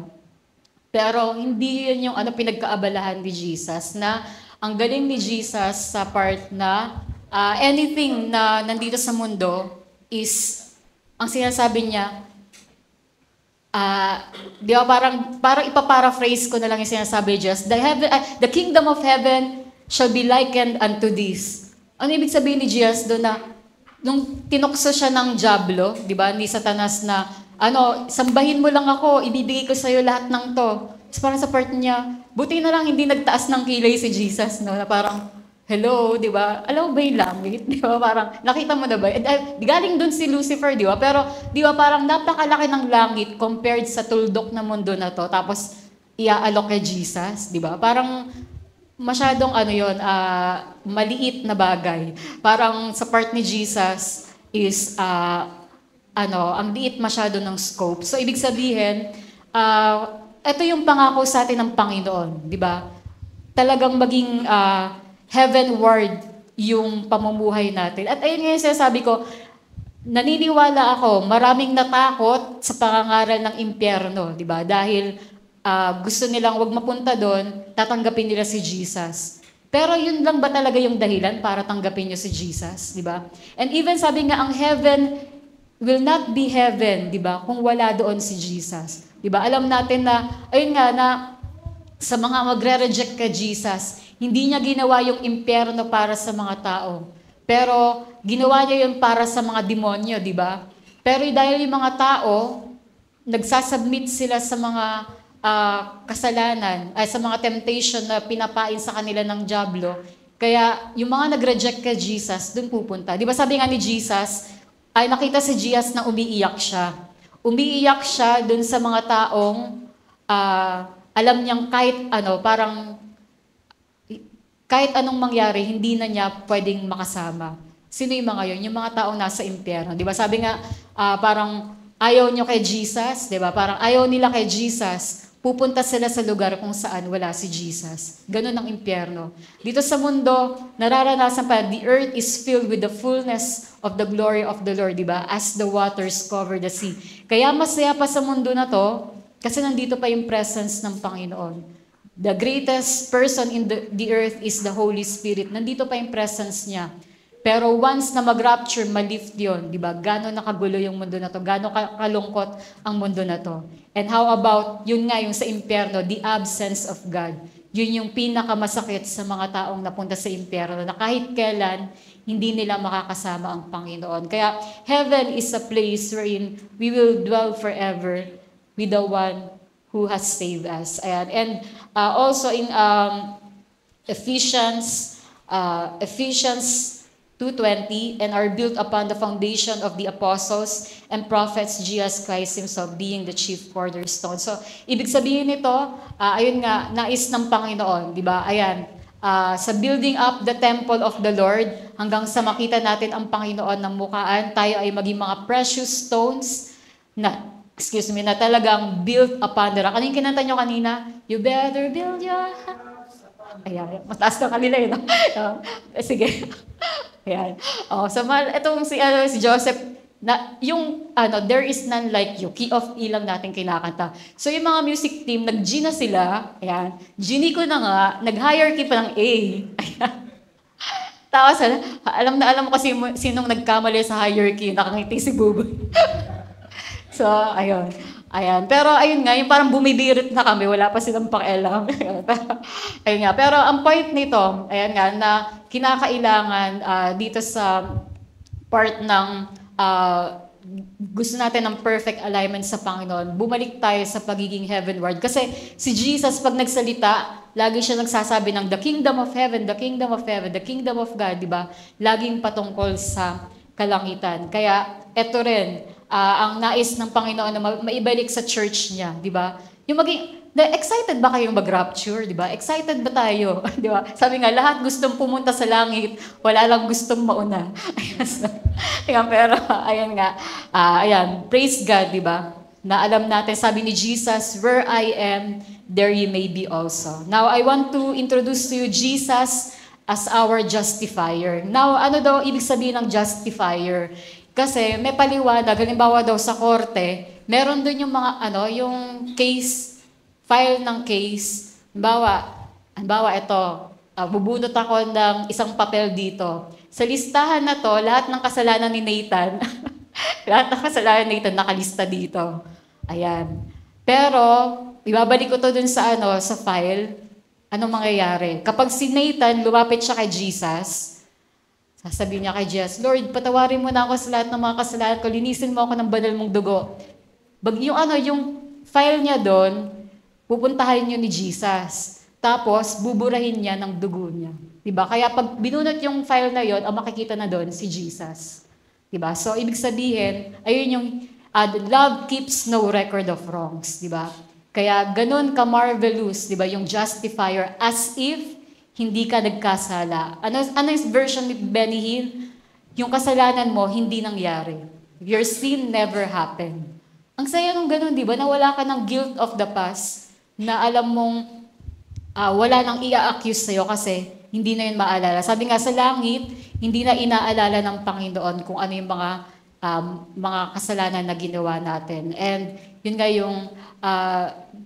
Pero hindi yun yung pinagkaabalahan ni Jesus, na ang galing ni Jesus sa part na anything na nandito sa mundo is, ang sinasabi niya, di ba, parang ipaparaphrase ko na lang yung sinasabi ni Jesus, the kingdom of heaven shall be likened unto this. Ano ibig sabihin ni Jesus doon na, nung tinukso siya ng Diablo, di ba, ni Satanas na Sambahin mo lang ako, ibibigay ko sa'yo lahat ng to. Tapos parang sa part niya, buti na lang hindi nagtaas ng kilay si Jesus, no? Na parang, hello, di ba? Alam mo ba yung langit? Di ba? Parang, nakita mo na ba? Galing dun si Lucifer, di ba? Pero, di ba, parang napakalaki ng langit compared sa tuldok na mundo na to. Tapos, iaalok kay Jesus, di ba? Parang, masyadong maliit na bagay. Parang sa part ni Jesus is, ang liit masyado ng scope. So, ibig sabihin, ito yung pangako sa atin ng Panginoon, di ba? Talagang maging heavenward yung pamumuhay natin. At ayun nga yung sinasabi ko, naniniwala ako, maraming natakot sa pangangaral ng impyerno, di ba? Dahil gusto nilang wag mapunta doon, tatanggapin nila si Jesus. Pero yun lang ba talaga yung dahilan para tanggapin nyo si Jesus, di ba? And even sabi nga, ang heaven will not be heaven, di ba? Kung wala doon si Jesus. Di ba? Alam natin na, ayun nga, na sa mga magre-reject kay Jesus, hindi niya ginawa yung impyerno para sa mga tao. Pero ginawa niya yun para sa mga demonyo, di ba? Pero dahil yung mga tao, nagsasubmit sila sa mga kasalanan, sa mga temptation na pinapain sa kanila ng dyablo. Kaya yung mga nag-reject kay Jesus, dun pupunta. Di ba sabi nga ni Jesus, ay nakita si Jesus na umiiyak siya. Umiiyak siya dun sa mga taong alam niyang kahit anong mangyari, hindi na niya pwedeng makasama. Sino yung mga yun? Yung mga taong nasa impyerno. Di ba sabi nga, parang ayaw niyo kay Jesus, di ba? Parang ayaw nila kay Jesus, pupunta sila sa lugar kung saan wala si Jesus. Ganun ang impyerno. Dito sa mundo, nararanasan pa, the earth is filled with the fullness of the glory of the Lord, di ba? As the waters cover the sea. Kaya masaya pa sa mundo na to, kasi nandito pa yung presence ng Panginoon. The greatest person in the earth is the Holy Spirit. Nandito pa yung presence niya. Pero once na mag-rapture, malift yun. Di ba? Gano'n nakagulo yung mundo na to. Gano'n kalungkot ang mundo na to. And how about, yun nga yung sa impyerno, the absence of God. Yun yung pinakamasakit sa mga taong napunta sa impyerno, na kahit kailan, hindi nila makakasama ang Panginoon. Kaya heaven is a place wherein we will dwell forever with the one who has saved us. Ayan. And also in Ephesians 2:20, and are built upon the foundation of the apostles and prophets, Jesus Christ Himself being the chief cornerstone. So, ibig sabihin nito, ayun nga, nais ng Panginoon, di ba? Ayan, sa building up the temple of the Lord, hanggang sa makita natin ang Panginoon ng mukhaan, tayo ay maging mga precious stones na talagang built upon the rock. Ano yung kinanta nyo kanina? You better build your house. Ayan, mataas na kanila yun. Sige. Ayan. So, itong si Joseph, there is none like you. Key of E lang natin kinakanta. So, yung mga music team, nag-G na sila. Ayan. Gini ko na nga, nag-hierarchy pa ng A. Ayan. Tapos, alam mo kasi sinong nagkamali sa hierarchy, nakangiti si Buboy. So, ayun. Ayan. Pero ayun nga, yung parang bumibirit na kami, wala pa silang pakialam. Ayun nga. Pero ang point nito, ayan nga, na kinakailangan dito sa part ng gusto natin ng perfect alignment sa Panginoon, bumalik tayo sa pagiging heavenward. Kasi si Jesus, pag nagsalita, lagi siya nagsasabi ng the kingdom of heaven, the kingdom of heaven, the kingdom of God, di ba? Laging patungkol sa kalangitan. Kaya, eto rin, ang nais ng Panginoon na maibalik sa church niya, di ba? Yung excited ba kayong mag-rapture, di ba? Excited ba tayo? Di ba? Sabi nga, lahat gustong pumunta sa langit, wala lang gustong mauna. Ayan, pero, ayan nga, praise God, di ba? Na alam natin, sabi ni Jesus, where I am, there you may be also. Now, I want to introduce to you Jesus as our justifier. Now, ano daw ibig sabihin ng justifier? Kasi may paliwanag, halimbawa daw sa korte, meron doon yung mga yung case, file ng case. Halimbawa ito, bubunot ako ng isang papel dito. Sa listahan na to, lahat ng kasalanan ni Nathan, lahat ng kasalanan ni Nathan nakalista dito. Ayan. Pero, ibabalik ko to dun sa file, anong mangyayari? Kapag si Nathan, lumapit siya kay Jesus, sasabihin niya kay Jesus, Lord, patawarin mo na ako sa lahat ng mga kasalanan ko, linisin mo ako ng banal mong dugo. Yung file niya doon, pupuntahan niyo ni Jesus. Tapos, buburahin niya ng dugo niya. Diba? Kaya pag binunot yung file na yon, ang makikita na doon si Jesus. Diba? So, ibig sabihin, ayun yung love keeps no record of wrongs. Diba? Kaya ganun ka-marvelous, diba? Yung justifier, as if hindi ka nagkasala. Ano yung version ni Benny Hinn? Yung kasalanan mo, hindi nangyari. Your sin never happened. Ang saya nung ganun, di ba? Na wala ka ng guilt of the past, na alam mong wala nang i-accuse sa'yo kasi hindi na yun maalala. Sabi nga sa langit, hindi na inaalala ng Panginoon kung ano yung mga kasalanan na ginawa natin. And yun nga yung,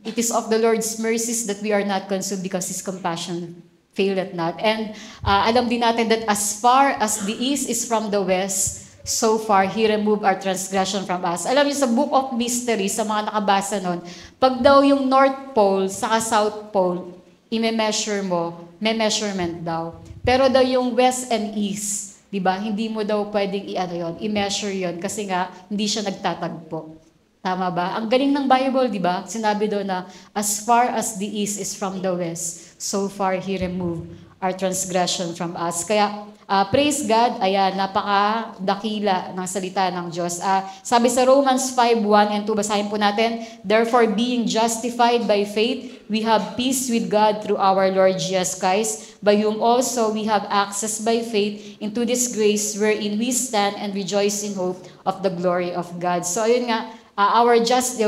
it is of the Lord's mercies that we are not consumed because His compassion faileth not. And alam din natin that as far as the east is from the west, so far He removed our transgression from us. Alam niyo sa Book of Mysteries, sa mga nakabasa nun, pag daw yung North Pole saka South Pole, i-measure mo, may measurement daw. Pero daw yung west and east, di ba, hindi mo daw pwedeng i-measure yon kasi nga hindi siya nagtatagpo. Tama ba? Ang galing ng Bible, di ba? Sinabi doon na, as far as the east is from the west, so far He removed our transgression from us. Kaya, praise God, ayan, napakadakila ng salita ng Diyos. Sabi sa Romans 5:1 and 2, basahin po natin, therefore, being justified by faith, we have peace with God through our Lord Jesus Christ, by whom also we have access by faith into this grace wherein we stand and rejoice in hope of the glory of God. So, ayun nga,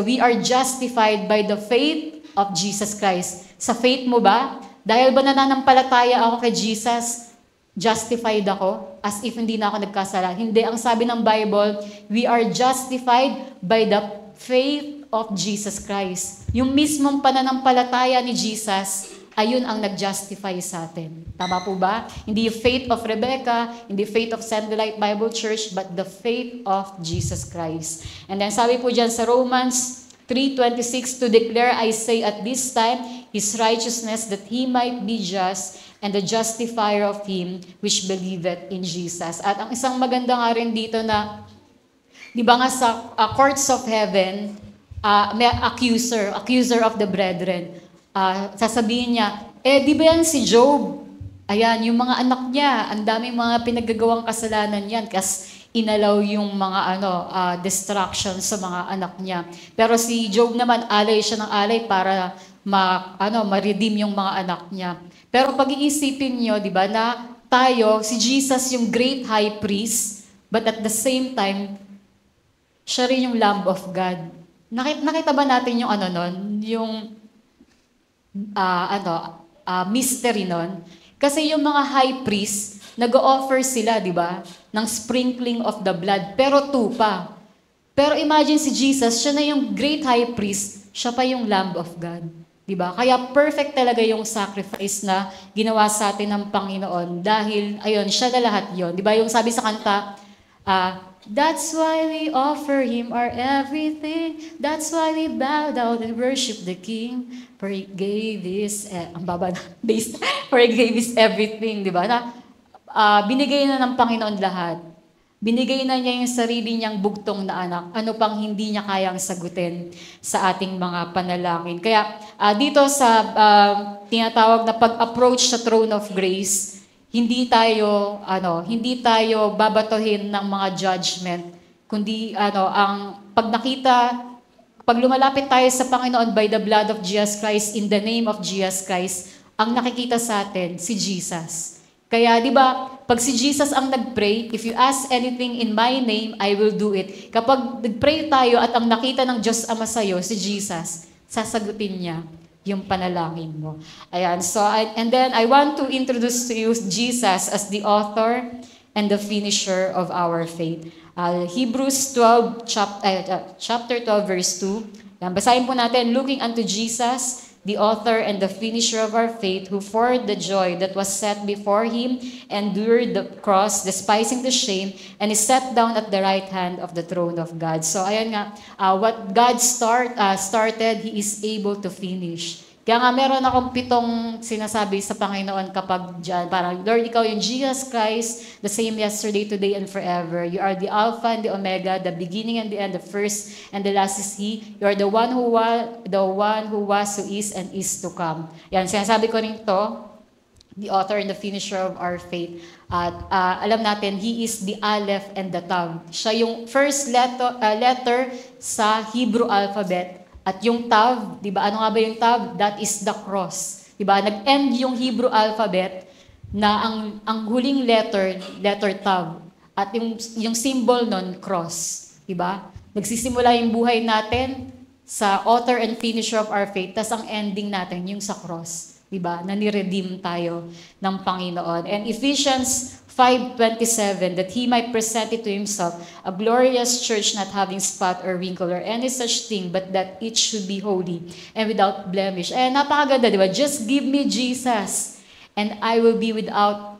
we are justified by the faith of Jesus Christ. Sa faith mo ba? Dahil ba nananampalataya ako kay Jesus, justified ako as if hindi na ako nagkasala? Hindi. Ang sabi ng Bible, we are justified by the faith of Jesus Christ. Yung mismong pananampalataya ni Jesus, ayun ang nag-justify sa atin. Tama po ba? Hindi yung faith of Rebecca, hindi faith of Sandalite Bible Church, but the faith of Jesus Christ. And then sabi po dyan sa Romans 3:26, to declare, I say at this time, His righteousness, that He might be just, and the justifier of him which believeth in Jesus. At ang isang maganda nga rin dito na, di ba nga sa courts of heaven, may accuser of the brethren. Sasabihin niya, di ba yan si Job? Ayan, yung mga anak niya, ang daming mga pinaggagawang kasalanan yan, kasi inalaw yung mga distraction sa mga anak niya. Pero si Job naman, alay siya ng alay para ma-redeem yung mga anak niya. Pero pag-iisipin niyo, di ba, na tayo, si Jesus yung great high priest, but at the same time, siya rin yung Lamb of God. Nakita ba natin yung mystery nun? Kasi yung mga high priest, nag-offer sila, di ba, ng sprinkling of the blood, pero tupa. Pero imagine si Jesus, siya na yung great high priest, siya pa yung Lamb of God. Di ba? Kaya perfect talaga yung sacrifice na ginawa sa atin ng Panginoon dahil, ayun, siya na lahat yon. Di ba? Yung sabi sa kanta, that's why we offer Him our everything. That's why we bow down and worship the King. For He gave His, for He gave His everything. Di ba? Binigay na ng Panginoon lahat. Binigay na niya yung sarili niyang bugtong na anak. Ano pang hindi niya kayang sagutin sa ating mga panalangin. Kaya dito sa tinatawag na pag-approach sa throne of grace, hindi tayo babatuhin ng mga judgment, kundi pag lumalapit tayo sa Panginoon by the blood of Jesus Christ, in the name of Jesus Christ, ang nakikita sa atin si Jesus. Kaya, di ba, pag si Jesus ang nag-pray, if you ask anything in my name, I will do it. Kapag nag-pray tayo at ang nakita ng Diyos Ama sa'yo, si Jesus, sasagutin niya yung panalangin mo. Ayan, and then I want to introduce to you Jesus as the author and the finisher of our faith. Hebrews 12, chapter 12, verse 2. Yan, basahin po natin, looking unto Jesus, the author and the finisher of our faith, who for the joy that was set before Him endured the cross, despising the shame, and is set down at the right hand of the throne of God. So ayan nga, what God started, He is able to finish. Kaya nga meron akong 7 sinasabi sa Panginoon kapag dyan, parang, Lord, ikaw yung Jesus Christ, the same yesterday, today, and forever. You are the Alpha and the Omega, the beginning and the end, the first and the last is He. You are the one who was, who is, and is to come. Yan, sinasabi ko rin to, the author and the finisher of our faith. At alam natin, He is the Aleph and the Tav. Siya yung first letter sa Hebrew alphabet. At yung Tav, di ba? Ano nga ba yung Tav? That is the cross. Di ba? Nag-end yung Hebrew alphabet na ang huling letter Tav. At yung symbol nun, cross. Di ba? Nagsisimula yung buhay natin sa author and finisher of our faith. Tas ang ending natin, yung sa cross. Diba? Na ni-redeem tayo ng Panginoon. And Ephesians 5:27, that He might present it to Himself, a glorious church not having spot or wrinkle or any such thing, but that it should be holy and without blemish. Napakaganda, diba? Just give me Jesus, and I will be without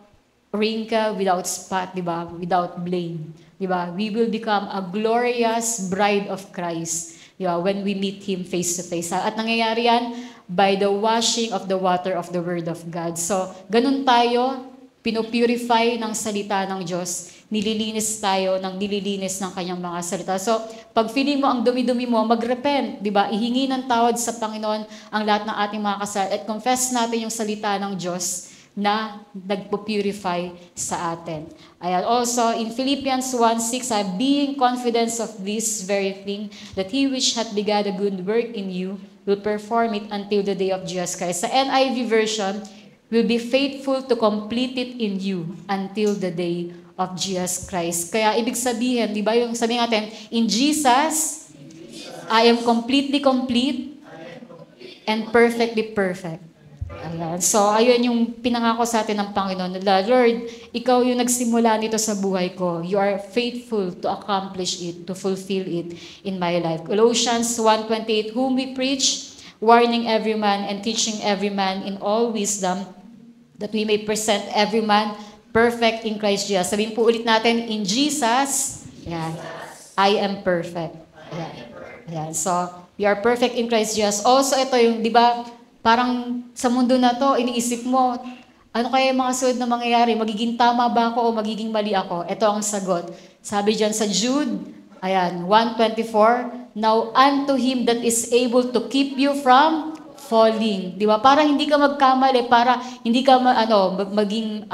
wrinkle, without spot, diba? Without blame. Diba? We will become a glorious bride of Christ, diba? When we meet Him face to face. At nangyayari yan by the washing of the water of the Word of God. So, ganun tayo, pinupurify ng salita ng Diyos, nililinis tayo ng nililinis ng kanyang mga salita. So, pag feeling mo ang dumi-dumi mo, mag-repent, di ba? Ihingi ng tawad sa Panginoon ang lahat ng ating mga kasalanan at confess natin yung salita ng Diyos na nagpo-purify sa atin. Ayan. Also, in Philippians 1:6, being confident of this very thing, that He which hath begun a good work in you will perform it until the day of Jesus Christ. Sa NIV version, will be faithful to complete it in you until the day of Jesus Christ. Kaya ibig sabihin, di ba yung sabihin natin, in Jesus, I am completely complete and perfectly perfect. Ayan. So, ayun yung pinangako sa atin ng Panginoon. Lord, ikaw yung nagsimula nito sa buhay ko. You are faithful to accomplish it, to fulfill it in my life. Colossians 1:28, whom we preach, warning every man and teaching every man in all wisdom, that we may present every man perfect in Christ Jesus. Sabihin po ulit natin, in Jesus, yan, I am perfect. Yan. Yan. So, we are perfect in Christ Jesus. Also, ito yung, di ba, parang sa mundo na to, iniisip mo, ano kaya yung mga sunod na mangyayari? Magiging tama ba ako o magiging mali ako? Ito ang sagot. Sabi dyan sa Jude, ayan, 1:24, now unto Him that is able to keep you from falling. Di ba? Para hindi ka magkamali, para hindi ka maging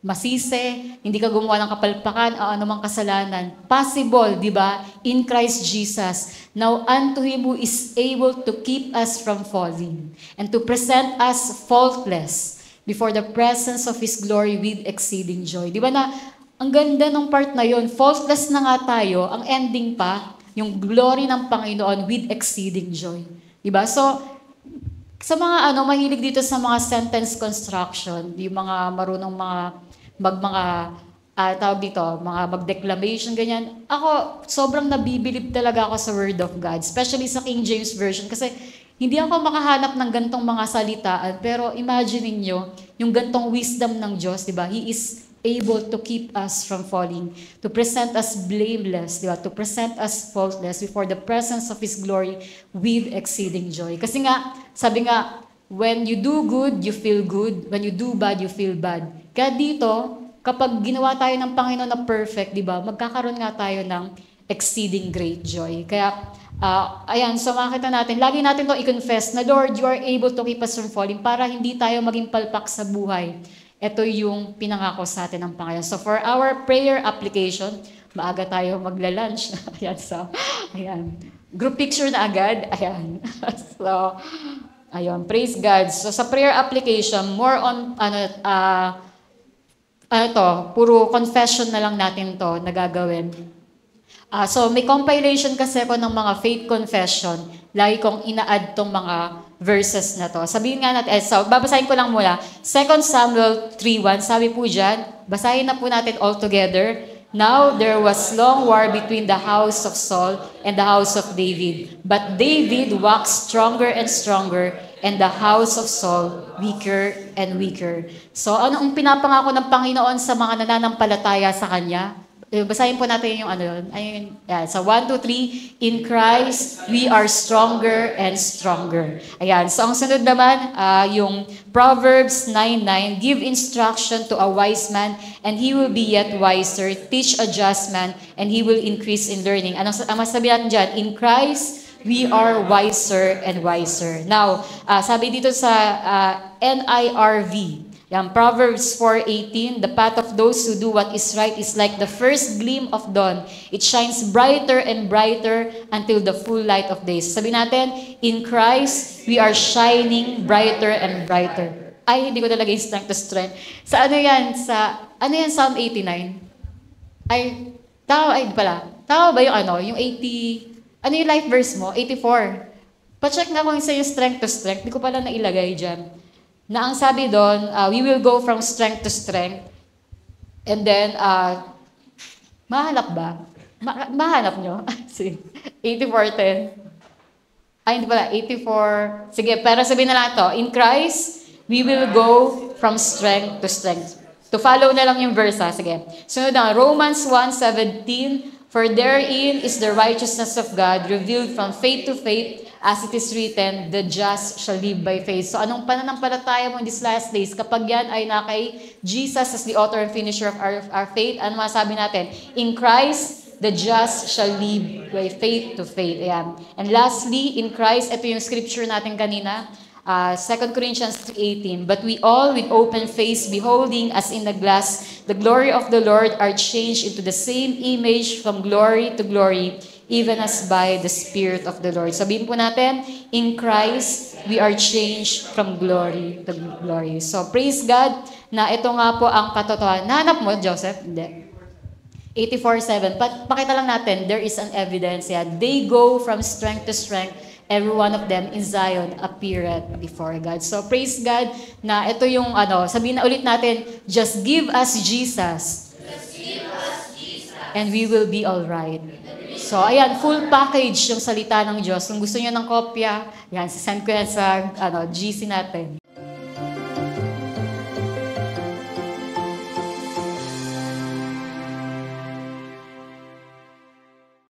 masisi, hindi ka gumawa ng kapalpakan o anumang kasalanan. Possible, di ba? In Christ Jesus. Now unto Him who is able to keep us from falling and to present us faultless before the presence of His glory with exceeding joy. Di ba na, ang ganda ng part na yon, faultless na nga tayo, ang ending pa, yung glory ng Panginoon with exceeding joy. Di ba? So, sa mga mahilig dito sa mga sentence construction, yung mga marunong tawag dito, mga mag-declamation, ganyan. Ako, sobrang nabibilib talaga ako sa Word of God, especially sa King James Version, kasi hindi ako makahanap ng gantong mga salitaan, pero imagine niyo yung gantong wisdom ng Diyos, di ba? He is able to keep us from falling, to present us blameless, di ba? To present us faultless before the presence of His glory with exceeding joy. Kasi nga, sabi nga, when you do good, you feel good. When you do bad, you feel bad. Kaya dito, kapag ginawa tayo ng Panginoon na perfect, di ba? Magkakaroon nga tayo ng exceeding great joy. Kaya, ayan, so makita natin, lagi natin to i-confess na, Lord, you are able to keep us from falling para hindi tayo maging palpak sa buhay. Ito yung pinangako sa atin ng Panginoon. So for our prayer application, maaga tayo magla-lunch. Ayan, so, ayan. Group picture na agad. Ayan. So, ayun, praise God. So sa prayer application, more on, puro confession na lang natin to na gagawin. So may compilation kasi ako ng mga faith confession. Lagi kong ina-add tong mga verses na to. Sabihin nga natin, so babasahin ko lang muna. 2 Samuel 3:1, sabi po dyan, basahin na po natin all together. Now there was long war between the house of Saul and the house of David. But David waxed stronger and stronger, and the house of Saul weaker and weaker. So ano ang pinapangako ng Panginoon sa mga nananampalataya sa Kanya? Basahin po natin yung ano yun. Ayun, yan. Sa 1, 2, 3, in Christ, we are stronger and stronger. Ayan. So, ang sunod naman, yung Proverbs 9:9, give instruction to a wise man, and he will be yet wiser. Teach a just man, and he will increase in learning. Ang masabi natin dyan? In Christ, we are wiser and wiser. Now, sabi dito sa NIRV, yan, Proverbs 4:18, the path of those who do what is right is like the first gleam of dawn. It shines brighter and brighter until the full light of day. Sabi natin, in Christ, we are shining brighter and brighter. Ay, hindi ko talaga yung strength to strength. Sa ano yan? Psalm 89? Ay, di pala. Tama ba yung yung 80, ano yung life verse mo? 84. Pa-check nga kung isa yung strength to strength. Hindi ko pala nailagay dyan. Na ang sabi doon, we will go from strength to strength. And then, mahanap ba? Mahanap nyo? Sige, 84:10. Ay, hindi pala, 84. Sige, pero sabihin na lang ito. In Christ, we will go from strength to strength. To follow na lang yung verse, ha? Sige. Sunod na, Romans 1:17. For therein is the righteousness of God revealed from faith to faith, as it is written, the just shall live by faith. So anong pananampalataya mo in these last days? Kapag yan ay kay Jesus as the author and finisher of our faith, ano masabi natin? In Christ, the just shall live by faith to faith. Ayan. And lastly, in Christ, ito yung scripture natin kanina, 2 Corinthians 3:18, but we all with open face beholding as in a glass the glory of the Lord are changed into the same image from glory to glory, even as by the Spirit of the Lord. Sabihin po natin, in Christ, we are changed from glory to glory. So praise God na ito nga po ang katotohanan. Nahanap mo, Joseph? Hindi. 84:7. Pakita lang natin, there is an evidence. Yeah. They go from strength to strength. Every one of them in Zion appeareth before God. So praise God na ito yung sabihin na ulit natin, just give us Jesus. Just give us Jesus. And we will be all right. So ayan, full package yung salita ng Diyos. Kung gusto niyo ng kopya, yan, send ko yan sa GC natin.